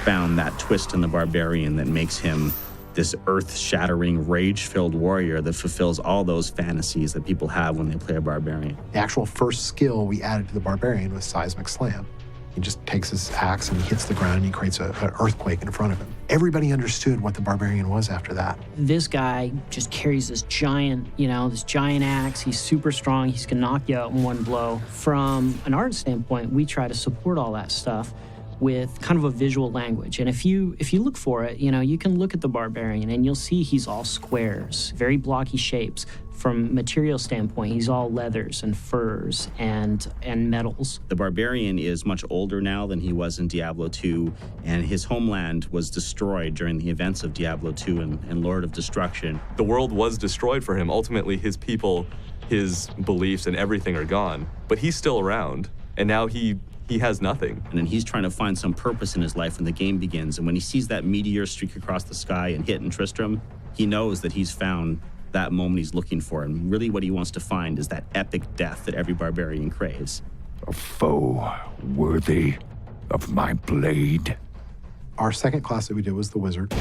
found that twist in the Barbarian that makes him this earth-shattering, rage-filled warrior that fulfills all those fantasies that people have when they play a barbarian. The actual first skill we added to the barbarian was seismic slam. He just takes his axe and he hits the ground and he creates an earthquake in front of him. Everybody understood what the barbarian was after that. This guy just carries this giant, this giant axe. He's super strong. He's gonna knock you out in one blow. From an art standpoint, we try to support all that stuff with kind of a visual language. And if you look for it, you can look at the barbarian and you'll see he's all squares, very blocky shapes. From material standpoint, he's all leathers and furs and metals. The barbarian is much older now than he was in Diablo 2, and his homeland was destroyed during the events of Diablo 2 and Lord of Destruction. The world was destroyed for him. Ultimately, his people, his beliefs, and everything are gone. But he's still around, and now he has nothing. And then he's trying to find some purpose in his life when the game begins. And when he sees that meteor streak across the sky and hit in Tristram, he knows that he's found that moment he's looking for. And really what he wants to find is that epic death that every barbarian craves. A foe worthy of my blade. Our second class that we did was the wizard.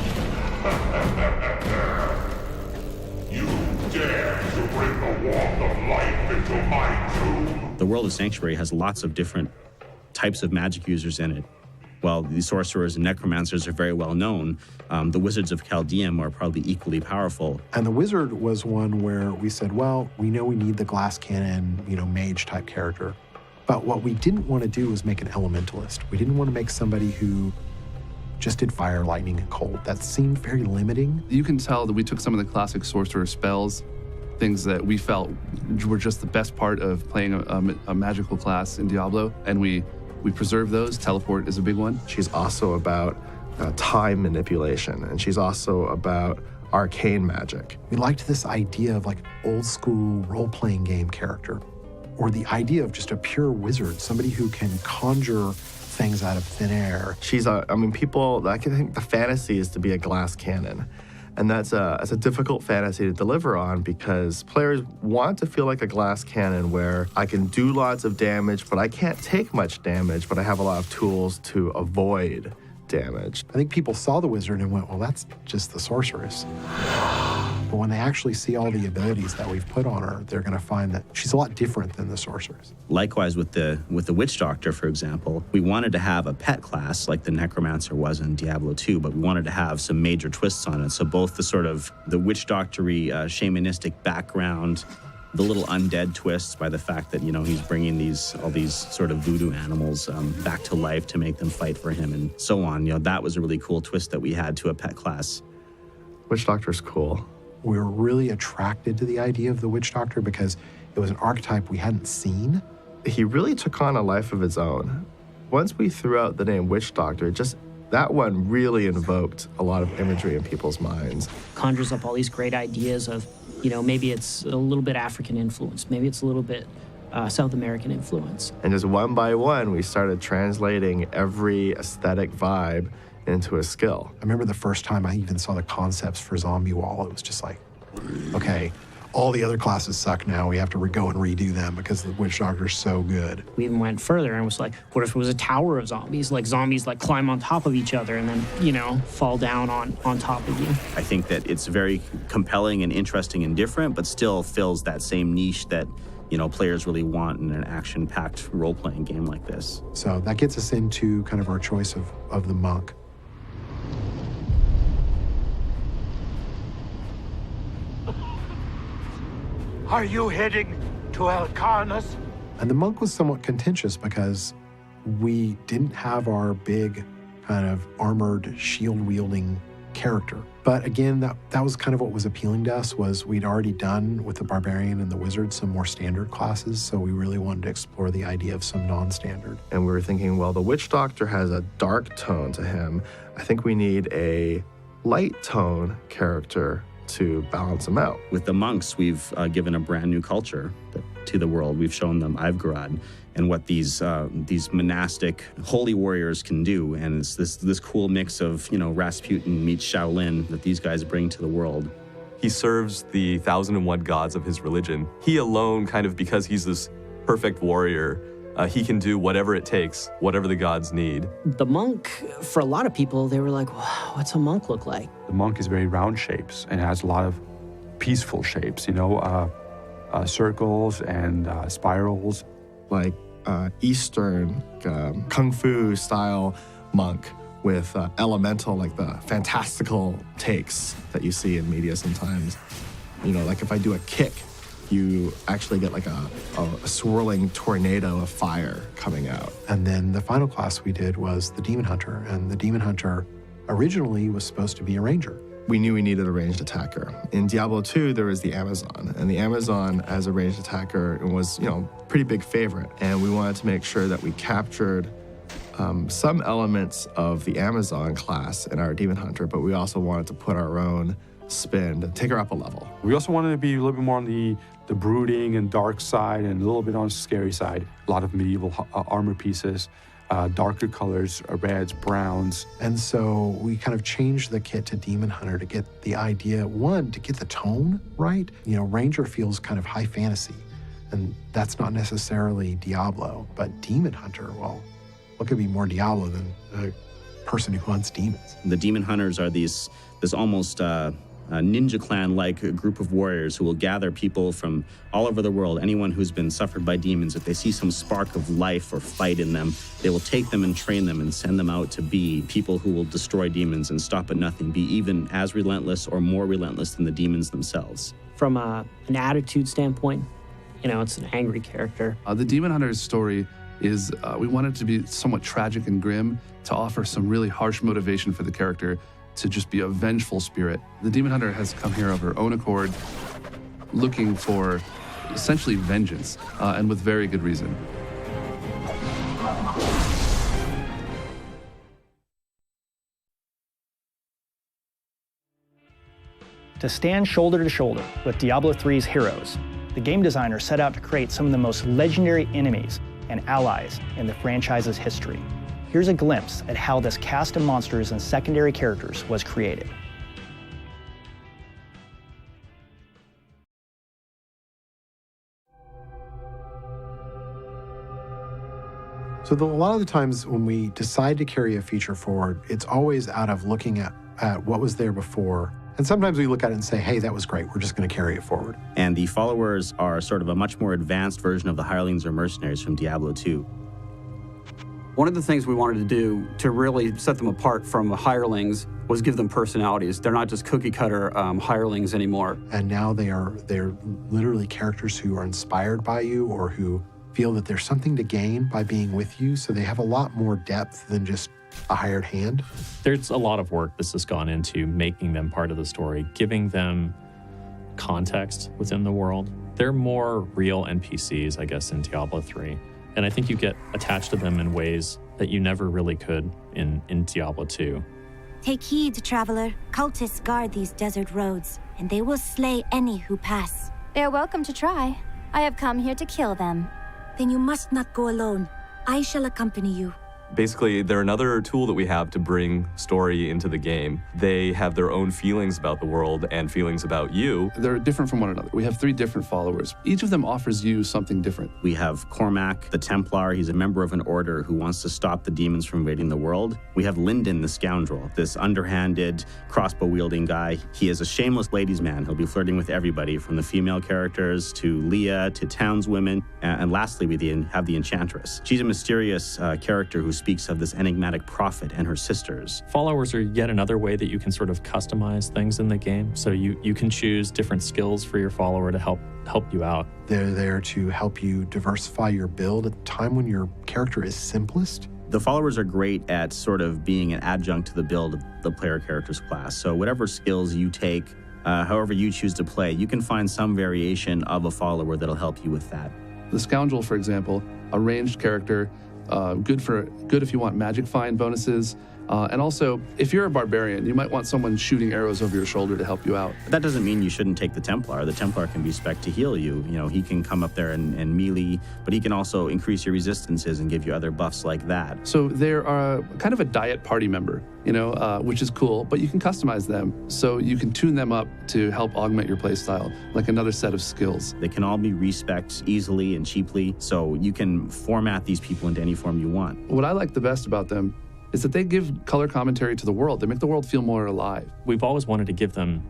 You dare to bring the warmth of life into my tomb? The world of Sanctuary has lots of different types of magic users in it. While the sorcerers and necromancers are very well known, the wizards of Chaldeum are probably equally powerful. And the wizard was one where we said, well, we know we need the glass cannon, mage type character. But what we didn't want to do was make an elementalist. We didn't want to make somebody who just did fire, lightning, and cold. That seemed very limiting. You can tell that we took some of the classic sorcerer spells, things that we felt were just the best part of playing a magical class in Diablo, and we preserve those. Teleport is a big one. She's also about time manipulation, and she's also about arcane magic. We liked this idea of like old school role-playing game character, or the idea of just a pure wizard, somebody who can conjure things out of thin air. She's I think the fantasy is to be a glass cannon. And that's a difficult fantasy to deliver on because players want to feel like a glass cannon where I can do lots of damage, but I can't take much damage, but I have a lot of tools to avoid damage. I think people saw the wizard and went, well, that's just the sorceress. But when they actually see all the abilities that we've put on her, they're going to find that she's a lot different than the sorceress. Likewise with the witch doctor, for example, we wanted to have a pet class like the necromancer was in Diablo 2, but we wanted to have some major twists on it. So both the witch doctory shamanistic background, the little undead twists by the fact that he's bringing all these sort of voodoo animals back to life to make them fight for him and so on. That was a really cool twist that we had to a pet class. Witch doctor's cool. We were really attracted to the idea of the witch doctor because it was an archetype we hadn't seen. He really took on a life of his own. Once we threw out the name witch doctor, that one really invoked a lot of imagery in people's minds. Conjures up all these great ideas of, maybe it's a little bit African influence, maybe it's a little bit South American influence. And just one by one, we started translating every aesthetic vibe into a skill. I remember the first time I even saw the concepts for Zombie Wall, it was just like, okay, all the other classes suck now. We have to go and redo them because the witch doctor's so good. We even went further and was like, what if it was a tower of zombies? Like zombies climb on top of each other and then, fall down on top of you. I think that it's very compelling and interesting and different, but still fills that same niche that players really want in an action-packed role-playing game like this. So that gets us into kind of our choice of the monk. Are you heading to Alcarnus? And the monk was somewhat contentious because we didn't have our big kind of armored shield-wielding character. But again, that was kind of what was appealing to us was we'd already done with the barbarian and the wizard some more standard classes, so we really wanted to explore the idea of some non-standard. And we were thinking, well, the witch doctor has a dark tone to him. I think we need a light tone character to balance them out. With the monks, we've given a brand new culture to the world. We've shown them Ivgarad and what these monastic holy warriors can do. And it's this cool mix of, Rasputin meets Shaolin that these guys bring to the world. He serves the 1,001 gods of his religion. He alone, kind of because he's this perfect warrior, He can do whatever it takes, whatever the gods need. The monk, for a lot of people, they were like, wow, what's a monk look like? The monk is very round shapes and has a lot of peaceful shapes, circles and spirals. Like Eastern Kung Fu style monk with elemental, like the fantastical takes that you see in media sometimes. Like if I do a kick, you actually get like a swirling tornado of fire coming out. And then the final class we did was the Demon Hunter, and the Demon Hunter originally was supposed to be a ranger. We knew we needed a ranged attacker. In Diablo 2, there was the Amazon, and the Amazon as a ranged attacker was, pretty big favorite. And we wanted to make sure that we captured some elements of the Amazon class in our Demon Hunter, but we also wanted to put our own spin to take her up a level. We also wanted to be a little bit more on the brooding and dark side and a little bit on the scary side. A lot of medieval armor pieces, darker colors, reds, browns. And so we kind of changed the kit to Demon Hunter to get the idea, one, to get the tone right. Ranger feels kind of high fantasy, and that's not necessarily Diablo, but Demon Hunter, well, what could be more Diablo than a person who hunts demons? The Demon Hunters are this almost ninja clan-like group of warriors who will gather people from all over the world, anyone who's been suffered by demons. If they see some spark of life or fight in them, they will take them and train them and send them out to be people who will destroy demons and stop at nothing, be even as relentless or more relentless than the demons themselves. From an attitude standpoint, it's an angry character. The Demon Hunter's story is, we wanted it to be somewhat tragic and grim, to offer some really harsh motivation for the character to just be a vengeful spirit. The Demon Hunter has come here of her own accord, looking for essentially vengeance, and with very good reason. To stand shoulder to shoulder with Diablo 3's heroes, the game designer set out to create some of the most legendary enemies and allies in the franchise's history. Here's a glimpse at how this cast of monsters and secondary characters was created. So a lot of the times when we decide to carry a feature forward, it's always out of looking at what was there before. And sometimes we look at it and say, hey, that was great, we're just going to carry it forward. And the followers are sort of a much more advanced version of the hirelings or mercenaries from Diablo 2. One of the things we wanted to do to really set them apart from the hirelings was give them personalities. They're not just cookie cutter hirelings anymore. And now they're literally characters who are inspired by you or who feel that there's something to gain by being with you. So they have a lot more depth than just a hired hand. There's a lot of work that's just gone into making them part of the story, giving them context within the world. They're more real NPCs, I guess, in Diablo 3. And I think you get attached to them in ways that you never really could in Diablo 2. Take heed, traveler. Cultists guard these desert roads, and they will slay any who pass. They are welcome to try. I have come here to kill them. Then you must not go alone. I shall accompany you. Basically, they're another tool that we have to bring story into the game. They have their own feelings about the world and feelings about you. They're different from one another. We have 3 different followers. Each of them offers you something different. We have Cormac, the Templar. He's a member of an order who wants to stop the demons from invading the world. We have Lyndon, the scoundrel, this underhanded, crossbow-wielding guy. He is a shameless ladies' man. He'll be flirting with everybody, from the female characters to Leah to townswomen. And lastly, we have the Enchantress. She's a mysterious character who speaks of this enigmatic prophet and her sisters. Followers are yet another way that you can sort of customize things in the game. So you can choose different skills for your follower to help you out. They're there to help you diversify your build at a time when your character is simplest. The followers are great at sort of being an adjunct to the build of the player character's class. So whatever skills you take, however you choose to play, you can find some variation of a follower that'll help you with that. The Scoundrel, for example, a ranged character, good if you want magic find bonuses. And also, if you're a barbarian, you might want someone shooting arrows over your shoulder to help you out. That doesn't mean you shouldn't take the Templar. The Templar can be spec'd to heal you. You know, he can come up there and melee, but he can also increase your resistances and give you other buffs like that. So they're kind of a diet party member. which is cool, but you can customize them. So you can tune them up to help augment your playstyle, like another set of skills. They can all be respec'd easily and cheaply, so you can format these people into any form you want. What I like the best about them is that they give color commentary to the world. They make the world feel more alive. We've always wanted to give them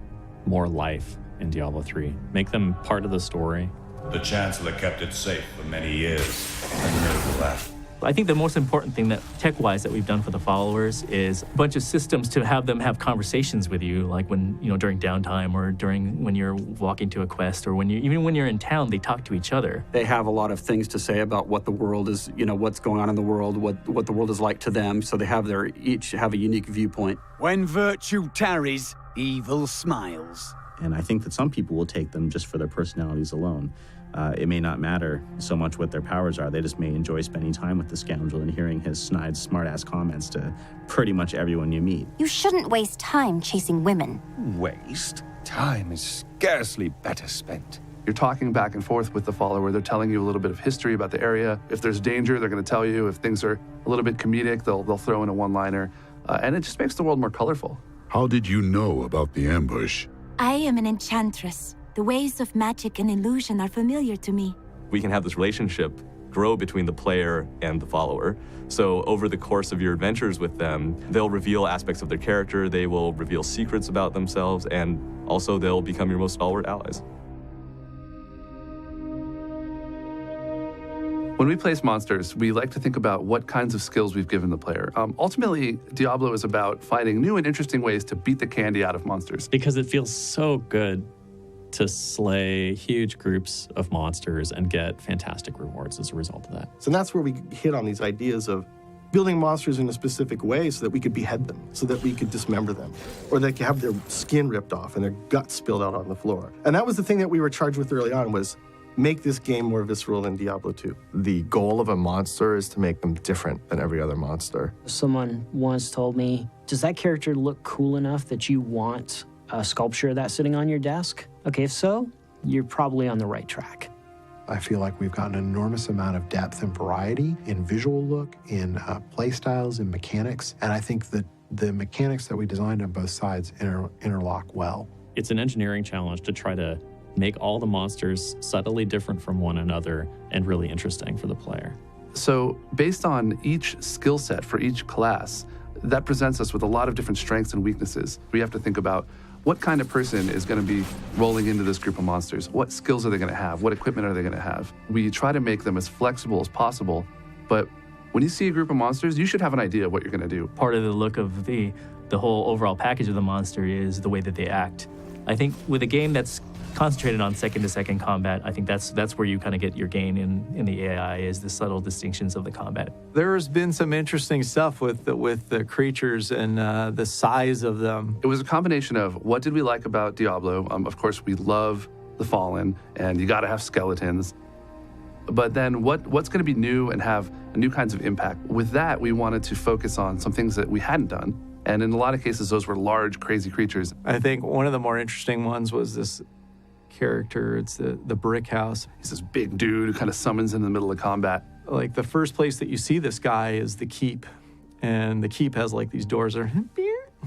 more life in Diablo 3, make them part of the story. The Chancellor kept it safe for many years, and never left. I think the most important thing that tech-wise that we've done for the followers is a bunch of systems to have them have conversations with you, like when, during downtime or when you're walking to a quest or even when you're in town, they talk to each other. They have a lot of things to say about what the world is, what's going on in the world, what the world is like to them. So they have each have a unique viewpoint. When virtue tarries, evil smiles. And I think that some people will take them just for their personalities alone. It may not matter so much what their powers are. They just may enjoy spending time with the scoundrel and hearing his snide, smart-ass comments to pretty much everyone you meet. You shouldn't waste time chasing women. Waste? Time is scarcely better spent. You're talking back and forth with the follower. They're telling you a little bit of history about the area. If there's danger, they're going to tell you. If things are a little bit comedic, they'll throw in a one-liner. And it just makes the world more colorful. How did you know about the ambush? I am an enchantress. The ways of magic and illusion are familiar to me. We can have this relationship grow between the player and the follower. So over the course of your adventures with them, they'll reveal aspects of their character, they will reveal secrets about themselves, and also they'll become your most stalwart allies. When we place monsters, we like to think about what kinds of skills we've given the player. Ultimately, Diablo is about finding new and interesting ways to beat the candy out of monsters. Because it feels so good to slay huge groups of monsters and get fantastic rewards as a result of that. So that's where we hit on these ideas of building monsters in a specific way so that we could behead them, so that we could dismember them, or they could have their skin ripped off and their guts spilled out on the floor. And that was the thing that we were charged with early on, was make this game more visceral than Diablo 2. The goal of a monster is to make them different than every other monster. Someone once told me, does that character look cool enough that you want a sculpture of that sitting on your desk? Okay, if so, you're probably on the right track. I feel like we've got an enormous amount of depth and variety in visual look, in play styles, in mechanics, and I think that the mechanics that we designed on both sides interlock well. It's an engineering challenge to try to make all the monsters subtly different from one another and really interesting for the player. So based on each skill set for each class, that presents us with a lot of different strengths and weaknesses. We have to think about what kind of person is going to be rolling into this group of monsters? What skills are they going to have? What equipment are they going to have? We try to make them as flexible as possible, but when you see a group of monsters, you should have an idea of what you're going to do. Part of the look of the whole overall package of the monster is the way that they act. I think with a game that's concentrated on second-to-second combat, I think that's where you kind of get your gain in the AI, is the subtle distinctions of the combat. There's been some interesting stuff with the creatures and the size of them. It was a combination of what did we like about Diablo? Of course, we love the Fallen, and you got to have skeletons. But then what's going to be new and have new kinds of impact? With that, we wanted to focus on some things that we hadn't done. And in a lot of cases, those were large, crazy creatures. I think one of the more interesting ones was this character. It's the brick house. He's this big dude who kind of summons in the middle of combat. Like the first place that you see this guy is the keep. And the keep has like these doors that are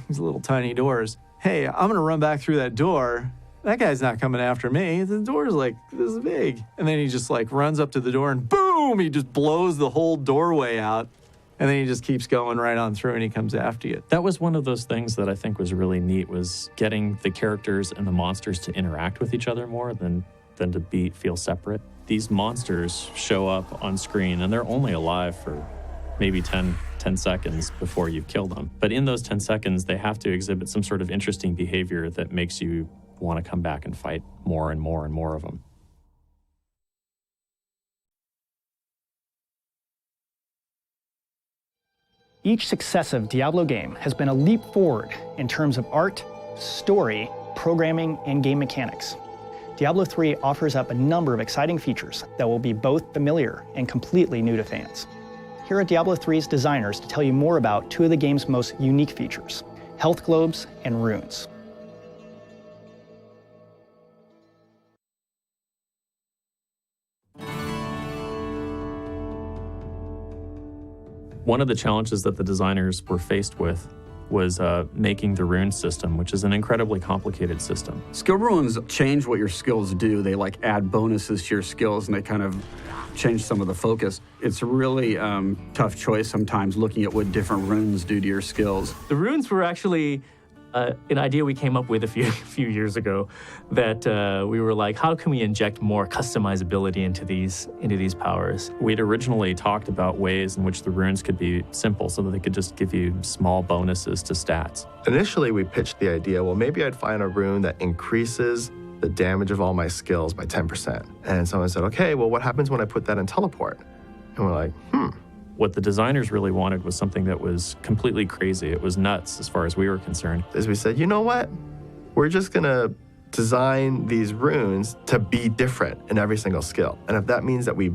these little tiny doors. Hey, I'm gonna run back through that door. That guy's not coming after me. The door's like this big. And then he just like runs up to the door and boom, he just blows the whole doorway out. And then he just keeps going right on through and he comes after you. That was one of those things that I think was really neat, was getting the characters and the monsters to interact with each other more than to feel separate. These monsters show up on screen and they're only alive for maybe 10 seconds before you've killed them. But in those 10 seconds, they have to exhibit some sort of interesting behavior that makes you want to come back and fight more and more and more of them. Each successive Diablo game has been a leap forward in terms of art, story, programming, and game mechanics. Diablo 3 offers up a number of exciting features that will be both familiar and completely new to fans. Here are Diablo 3's designers to tell you more about two of the game's most unique features: health globes and runes. One of the challenges that the designers were faced with was making the rune system, which is an incredibly complicated system. Skill runes change what your skills do. They like add bonuses to your skills, and they kind of change some of the focus. It's a really tough choice sometimes looking at what different runes do to your skills. The runes were actually an idea we came up with a few years ago, that we were like, how can we inject more customizability into these powers? We'd originally talked about ways in which the runes could be simple so that they could just give you small bonuses to stats. Initially, we pitched the idea, well, maybe I'd find a rune that increases the damage of all my skills by 10%. And someone said, okay, well, what happens when I put that in teleport? And we're like, What the designers really wanted was something that was completely crazy. It was nuts as far as we were concerned. As we said, you know what? We're just gonna design these runes to be different in every single skill. And if that means that we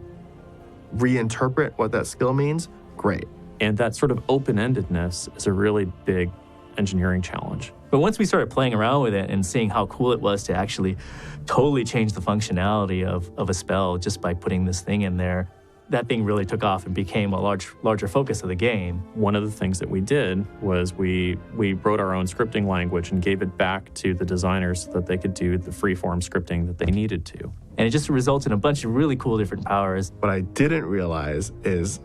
reinterpret what that skill means, great. And that sort of open-endedness is a really big engineering challenge. But once we started playing around with it and seeing how cool it was to actually totally change the functionality of a spell just by putting this thing in there, that thing really took off and became a larger focus of the game. One of the things that we did was we wrote our own scripting language and gave it back to the designers so that they could do the freeform scripting that they needed to. And it just resulted in a bunch of really cool different powers. What I didn't realize is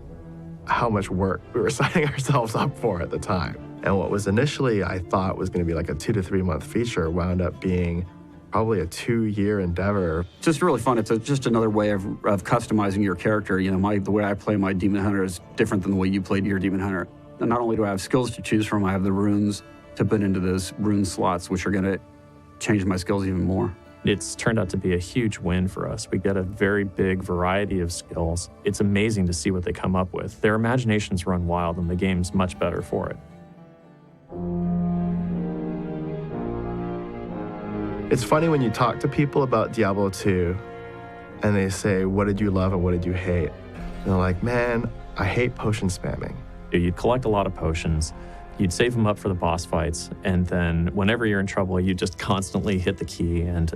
how much work we were signing ourselves up for at the time. And what was initially I thought was going to be like a 2 to 3 month feature wound up being probably a 2-year endeavor. Just really fun. It's just another way of customizing your character. You know, the way I play my Demon Hunter is different than the way you played your Demon Hunter. And not only do I have skills to choose from, I have the runes to put into those rune slots, which are going to change my skills even more. It's turned out to be a huge win for us. We get a very big variety of skills. It's amazing to see what they come up with. Their imaginations run wild, and the game's much better for it. It's funny when you talk to people about Diablo 2 and they say, what did you love and what did you hate? And they're like, man, I hate potion spamming. You'd collect a lot of potions, you'd save them up for the boss fights, and then whenever you're in trouble, you just constantly hit the key and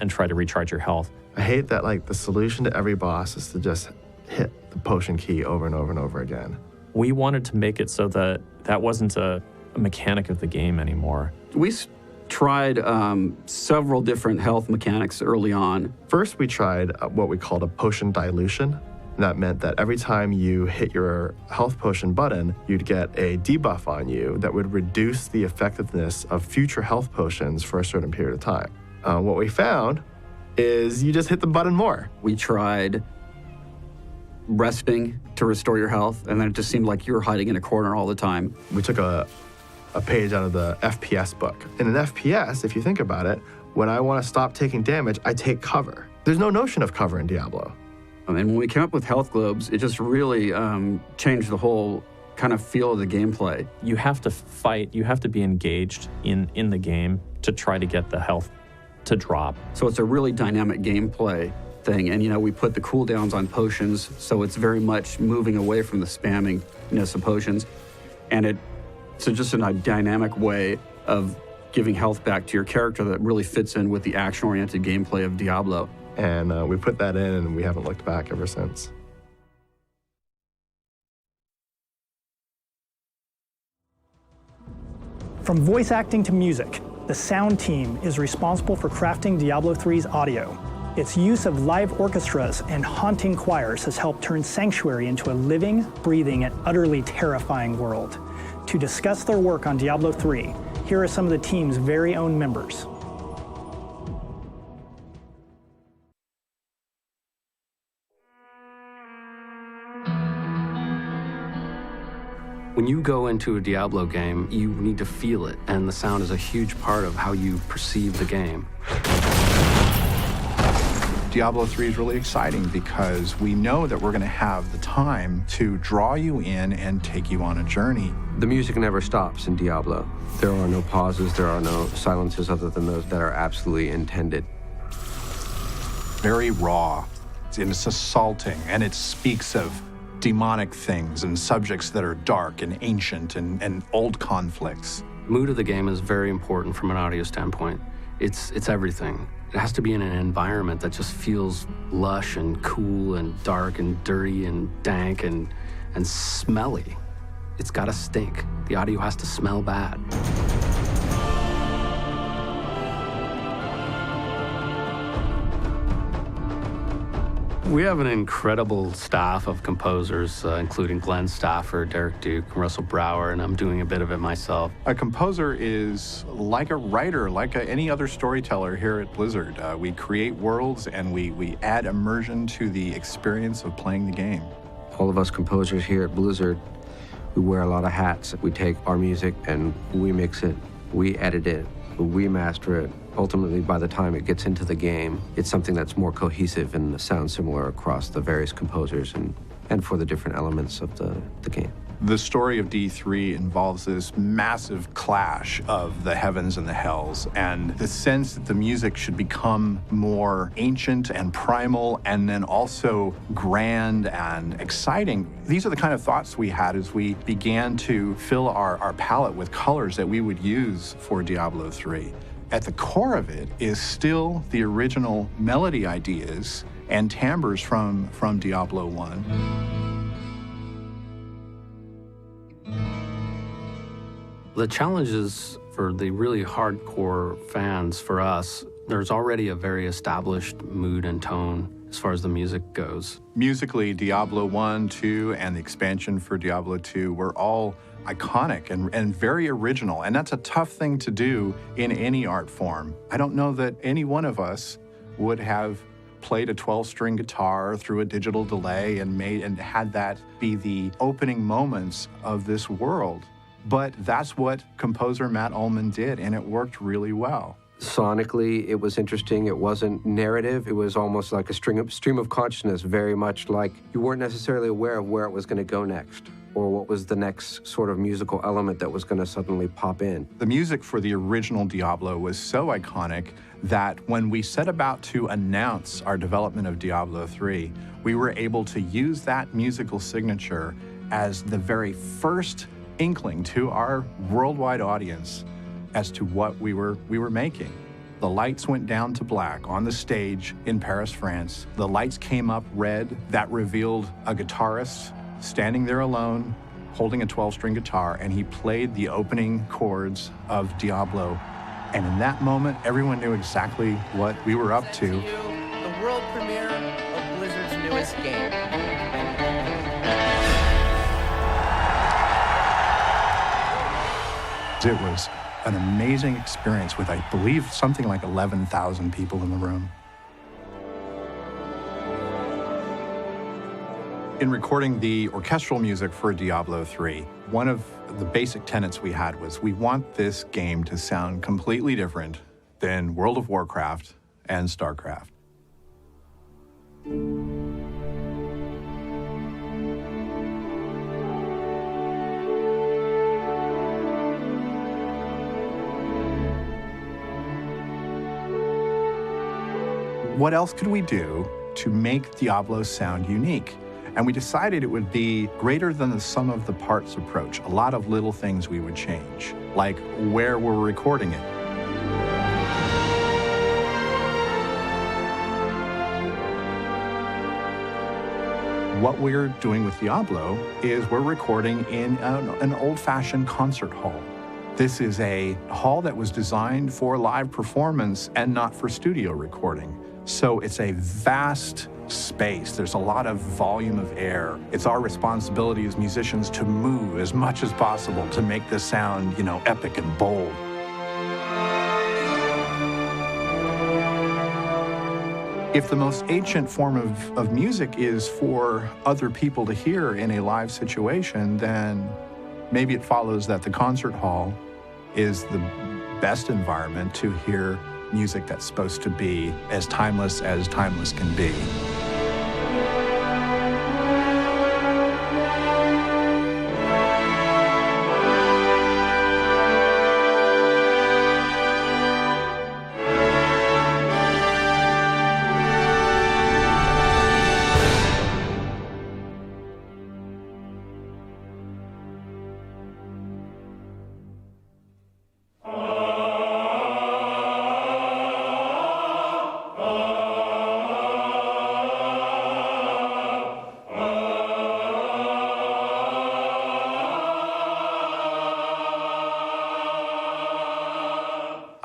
try to recharge your health. I hate that like the solution to every boss is to just hit the potion key over and over and over again. We wanted to make it so that that wasn't a mechanic of the game anymore. We tried several different health mechanics early on. First, we tried what we called a potion dilution. And that meant that every time you hit your health potion button, you'd get a debuff on you that would reduce the effectiveness of future health potions for a certain period of time. What we found is you just hit the button more. We tried resting to restore your health, and then it just seemed like you were hiding in a corner all the time. We took a page out of the FPS book. In an FPS, if you think about it, when I want to stop taking damage, I take cover. There's no notion of cover in Diablo. And when we came up with health globes, it just really changed the whole kind of feel of the gameplay. You have to fight, you have to be engaged in the game to try to get the health to drop. So it's a really dynamic gameplay thing. And, you know, we put the cooldowns on potions, so it's very much moving away from the spammingness of potions. And it's just a dynamic way of giving health back to your character that really fits in with the action-oriented gameplay of Diablo. And we put that in, and we haven't looked back ever since. From voice acting to music, the sound team is responsible for crafting Diablo 3's audio. Its use of live orchestras and haunting choirs has helped turn Sanctuary into a living, breathing, and utterly terrifying world. To discuss their work on Diablo 3, here are some of the team's very own members. When you go into a Diablo game, you need to feel it, and the sound is a huge part of how you perceive the game. Diablo 3 is really exciting because we know that we're going to have the time to draw you in and take you on a journey. The music never stops in Diablo. There are no pauses, there are no silences other than those that are absolutely intended. Very raw, and it's assaulting, and it speaks of demonic things and subjects that are dark and ancient and old conflicts. Mood of the game is very important from an audio standpoint. It's everything. It has to be in an environment that just feels lush and cool and dark and dirty and dank and smelly. It's gotta stink. The audio has to smell bad. We have an incredible staff of composers, including Glenn Stafford, Derek Duke, Russell Brower, and I'm doing a bit of it myself. A composer is like a writer, like any other storyteller here at Blizzard. We create worlds and we add immersion to the experience of playing the game. All of us composers here at Blizzard, we wear a lot of hats. We take our music and we mix it, we edit it, we master it. Ultimately, by the time it gets into the game, it's something that's more cohesive and sounds similar across the various composers and for the different elements of the game. The story of D3 involves this massive clash of the heavens and the hells, and the sense that the music should become more ancient and primal, and then also grand and exciting. These are the kind of thoughts we had as we began to fill our palette with colors that we would use for Diablo 3. At the core of it is still the original melody ideas and timbres from Diablo 1. The challenges for the really hardcore fans, for us, there's already a very established mood and tone as far as the music goes. Musically, Diablo 1, 2, and the expansion for Diablo 2 were all iconic and very original, and that's a tough thing to do in any art form. I don't know that any one of us would have played a 12-string guitar through a digital delay and had that be the opening moments of this world. But that's what composer Matt Ullman did, and it worked really well. Sonically, it was interesting. It wasn't narrative. It was almost like a stream of consciousness, very much like you weren't necessarily aware of where it was going to go next, or what was the next sort of musical element that was going to suddenly pop in. The music for the original Diablo was so iconic that when we set about to announce our development of Diablo 3, we were able to use that musical signature as the very first inkling to our worldwide audience as to what we were making. The lights went down to black on the stage in Paris, France. The lights came up red. That revealed a guitarist standing there alone, holding a 12-string guitar, and he played the opening chords of Diablo. And in that moment, everyone knew exactly what we were up to. The world premiere of Blizzard's newest game. It was an amazing experience with, I believe, something like 11,000 people in the room. In recording the orchestral music for Diablo 3, one of the basic tenets we had was we want this game to sound completely different than World of Warcraft and StarCraft. What else could we do to make Diablo sound unique? And we decided it would be greater than the sum of the parts approach. A lot of little things we would change, like where we're recording it. What we're doing with Diablo is we're recording in an old-fashioned concert hall. This is a hall that was designed for live performance and not for studio recording. So it's a vast space. There's a lot of volume of air. It's our responsibility as musicians to move as much as possible to make this sound, epic and bold. If the most ancient form of music is for other people to hear in a live situation, then maybe it follows that the concert hall is the best environment to hear music that's supposed to be as timeless can be.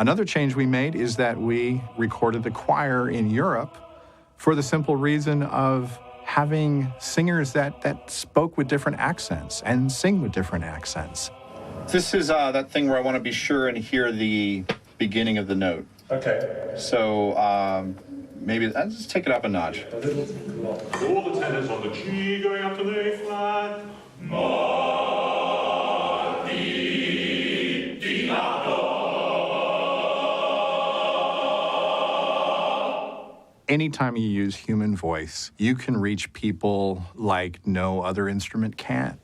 Another change we made is that we recorded the choir in Europe for the simple reason of having singers that spoke with different accents and sing with different accents. This is that thing where I want to be sure and hear the beginning of the note. Okay. So maybe let's just take it up a notch. All the tenors on the G going up to the A flat. Ma, di, Diablo. Anytime you use human voice, you can reach people like no other instrument can.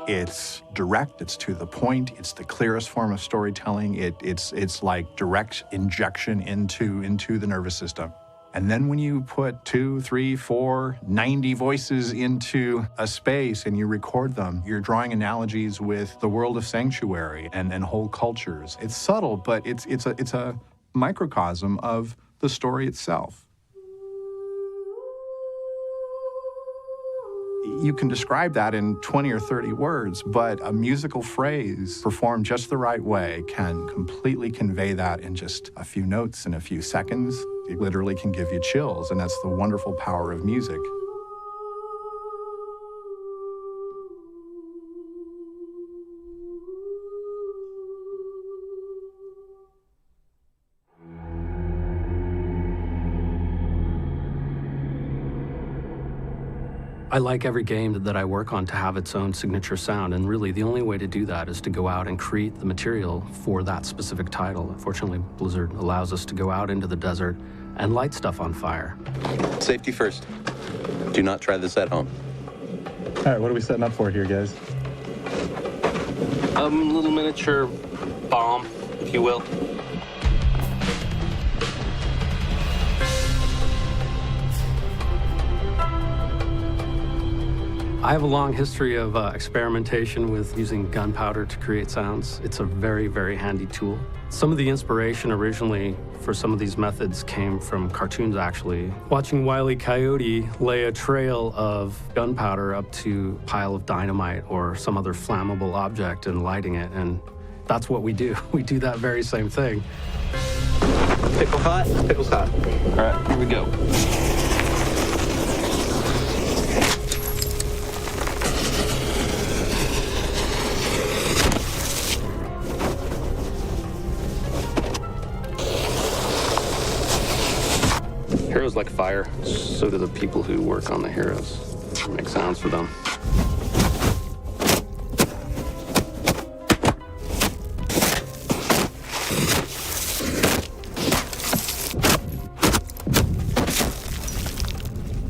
It's direct, it's to the point, it's the clearest form of storytelling. It's like direct injection into the nervous system. And then when you put 2, 3, 4, 90 voices into a space and you record them, you're drawing analogies with the world of Sanctuary and whole cultures. It's subtle, but it's a microcosm of the story itself. You can describe that in 20 or 30 words, but a musical phrase performed just the right way can completely convey that in just a few notes in a few seconds. It literally can give you chills, and that's the wonderful power of music. I like every game that I work on to have its own signature sound, and really the only way to do that is to go out and create the material for that specific title. Fortunately, Blizzard allows us to go out into the desert and light stuff on fire. Safety first. Do not try this at home. All right, what are we setting up for here, guys? Little miniature bomb, if you will. I have a long history of experimentation with using gunpowder to create sounds. It's a very, very handy tool. Some of the inspiration originally for some of these methods came from cartoons, actually. Watching Wile E. Coyote lay a trail of gunpowder up to a pile of dynamite or some other flammable object and lighting it, and that's what we do. We do that very same thing. Pickle hot? Pickle's hot. All right, here we go. Heroes like fire, so do the people who work on the heroes. Make sounds for them.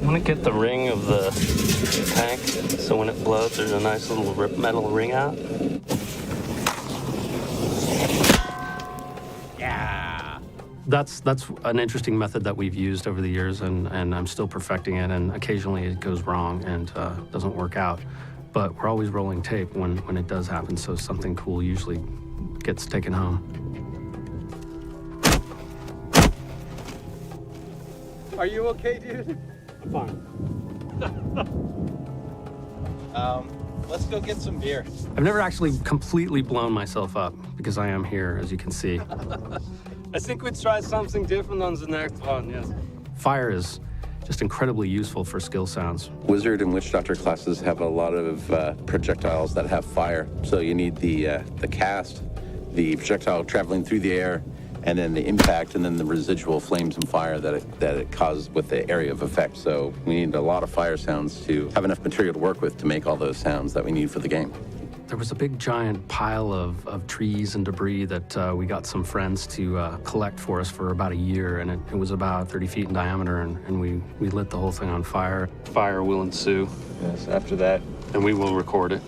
I want to get the ring of the tank, so when it blows, there's a nice little metal ring out. That's an interesting method that we've used over the years, and I'm still perfecting it, and occasionally it goes wrong and doesn't work out. But we're always rolling tape when it does happen, so something cool usually gets taken home. Are you okay, dude? I'm fine. Let's go get some beer. I've never actually completely blown myself up, because I am here, as you can see. I think we'd try something different on the next one, yes. Fire is just incredibly useful for skill sounds. Wizard and Witch Doctor classes have a lot of projectiles that have fire. So you need the cast, the projectile traveling through the air, and then the impact, and then the residual flames and fire that it causes with the area of effect. So we need a lot of fire sounds to have enough material to work with to make all those sounds that we need for the game. There was a big giant pile of trees and debris that we got some friends to collect for us for about a year, and it was about 30 feet in diameter, and we lit the whole thing on fire. Fire will ensue. Yes, after that. And we will record it.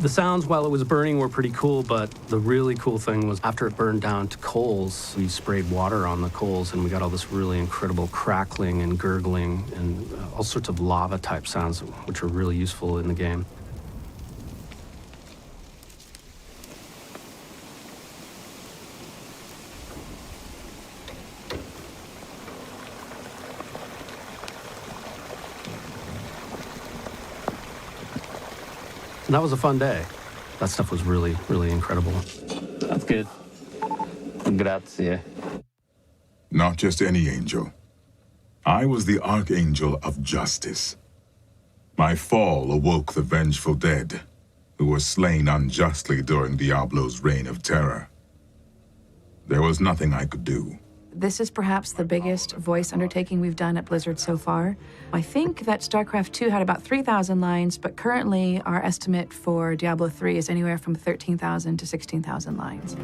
The sounds while it was burning were pretty cool, but the really cool thing was after it burned down to coals, we sprayed water on the coals and we got all this really incredible crackling and gurgling and all sorts of lava type sounds, which are really useful in the game. And that was a fun day. That stuff was really, really incredible. That's good. Grazie. Not just any angel. I was the Archangel of Justice. My fall awoke the vengeful dead, who were slain unjustly during Diablo's reign of terror. There was nothing I could do. This is perhaps the biggest voice undertaking we've done at Blizzard so far. I think that StarCraft 2 had about 3,000 lines, but currently our estimate for Diablo 3 is anywhere from 13,000 to 16,000 lines.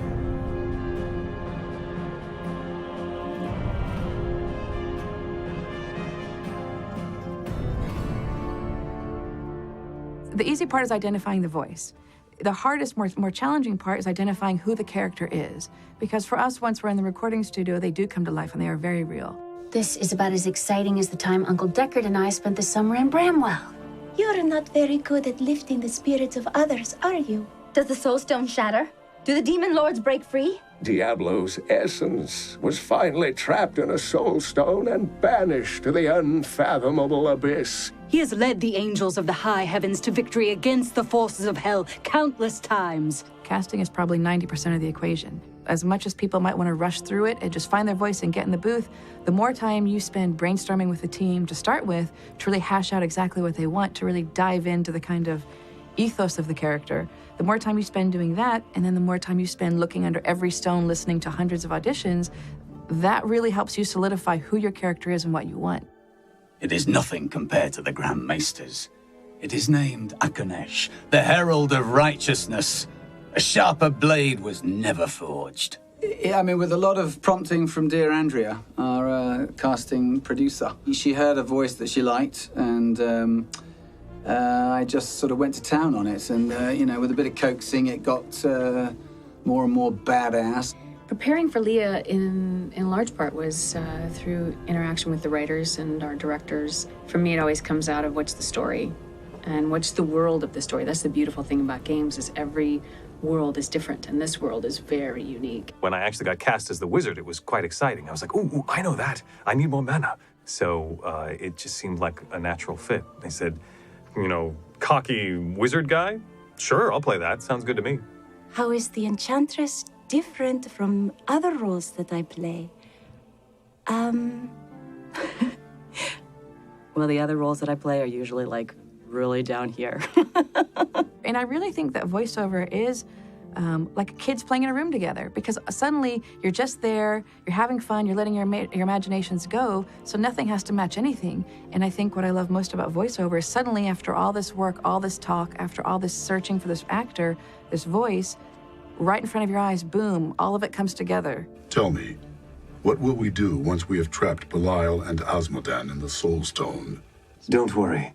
The easy part is identifying the voice. The hardest, more challenging part is identifying who the character is. Because for us, once we're in the recording studio, they do come to life and they are very real. This is about as exciting as the time Uncle Deckard and I spent the summer in Bramwell. You're not very good at lifting the spirits of others, are you? Does the soul stone shatter? Do the demon lords break free? Diablo's essence was finally trapped in a soul stone and banished to the unfathomable abyss. He has led the angels of the high heavens to victory against the forces of hell countless times. Casting is probably 90% of the equation. As much as people might want to rush through it and just find their voice and get in the booth, the more time you spend brainstorming with the team to start with, to really hash out exactly what they want, to really dive into the kind of ethos of the character, the more time you spend doing that, and then the more time you spend looking under every stone, listening to hundreds of auditions, that really helps you solidify who your character is and what you want. It is nothing compared to the Grand Maesters. It is named Akanesh, the Herald of Righteousness. A sharper blade was never forged. Yeah, I mean, with a lot of prompting from dear Andrea, our casting producer. She heard a voice that she liked, and I just sort of went to town on it. And, you know, with a bit of coaxing, it got more and more badass. Preparing for Leah in large part was through interaction with the writers and our directors. For me, it always comes out of what's the story and what's the world of the story. That's the beautiful thing about games, is every world is different, and this world is very unique. When I actually got cast as the wizard, it was quite exciting. I was like, ooh, I know that. I need more mana. So it just seemed like a natural fit. They said, you know, cocky wizard guy? Sure, I'll play that. Sounds good to me. How is the Enchantress different from other roles that I play? Well, the other roles that I play are usually, like, really down here. And I really think that voiceover is like kids playing in a room together, because suddenly you're just there, you're having fun, you're letting your imaginations go, so nothing has to match anything. And I think what I love most about voiceover is suddenly, after all this work, all this talk, after all this searching for this actor, this voice, right in front of your eyes, boom, all of it comes together. Tell me, what will we do once we have trapped Belial and Asmodan in the Soul Stone? Don't worry.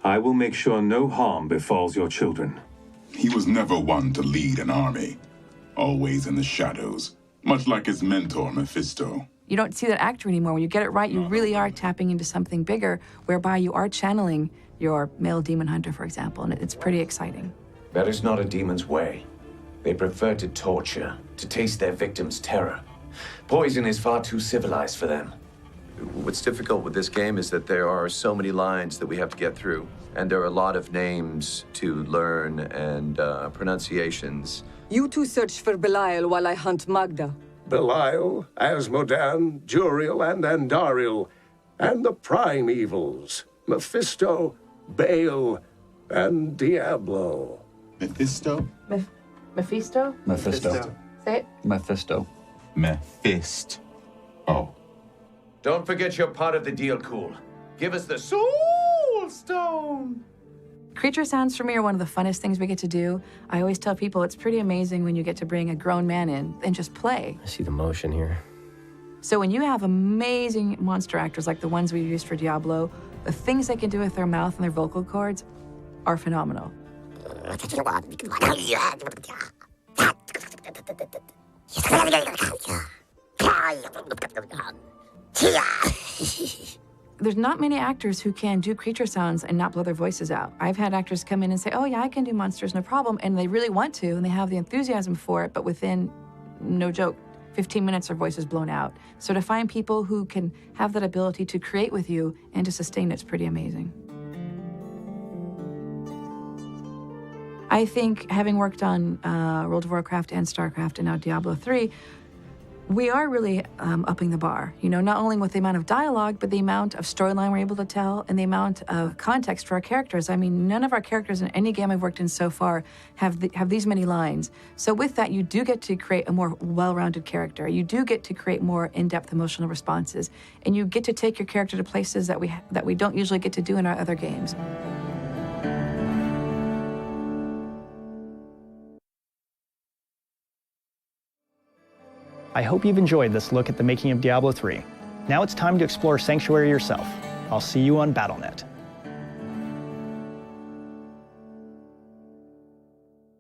I will make sure no harm befalls your children. He was never one to lead an army, always in the shadows, much like his mentor, Mephisto. You don't see that actor anymore. When you get it right, you really are tapping into something bigger, whereby you are channeling your male demon hunter, for example, and it's pretty exciting. That is not a demon's way. They prefer to torture, to taste their victims' terror. Poison is far too civilized for them. What's difficult with this game is that there are so many lines that we have to get through, and there are a lot of names to learn and pronunciations. You two search for Belial while I hunt Magda. Belial, Asmodan, Juriel, and Andariel, and the prime evils, Mephisto, Baal, and Diablo. Mephisto? Mephisto? Mephisto. Say it. Mephisto. Mephist. Oh. Don't forget you're part of the deal, cool. Give us the Soul Stone! Creature sounds for me are one of the funnest things we get to do. I always tell people it's pretty amazing when you get to bring a grown man in and just play. I see the motion here. So when you have amazing monster actors like the ones we used for Diablo, the things they can do with their mouth and their vocal cords are phenomenal. There's not many actors who can do creature sounds and not blow their voices out. I've had actors come in and say, oh yeah, I can do monsters, no problem. And they really want to, and they have the enthusiasm for it, but within, no joke, 15 minutes their voice is blown out. So to find people who can have that ability to create with you and to sustain it's pretty amazing. I think having worked on World of Warcraft and StarCraft and now Diablo 3, we are really upping the bar, not only with the amount of dialogue, but the amount of storyline we're able to tell and the amount of context for our characters. I mean, none of our characters in any game I've worked in so far have these many lines. So with that, you do get to create a more well-rounded character. You do get to create more in-depth emotional responses, and you get to take your character to places that we don't usually get to do in our other games. I hope you've enjoyed this look at the making of Diablo 3. Now it's time to explore Sanctuary yourself. I'll see you on BattleNet.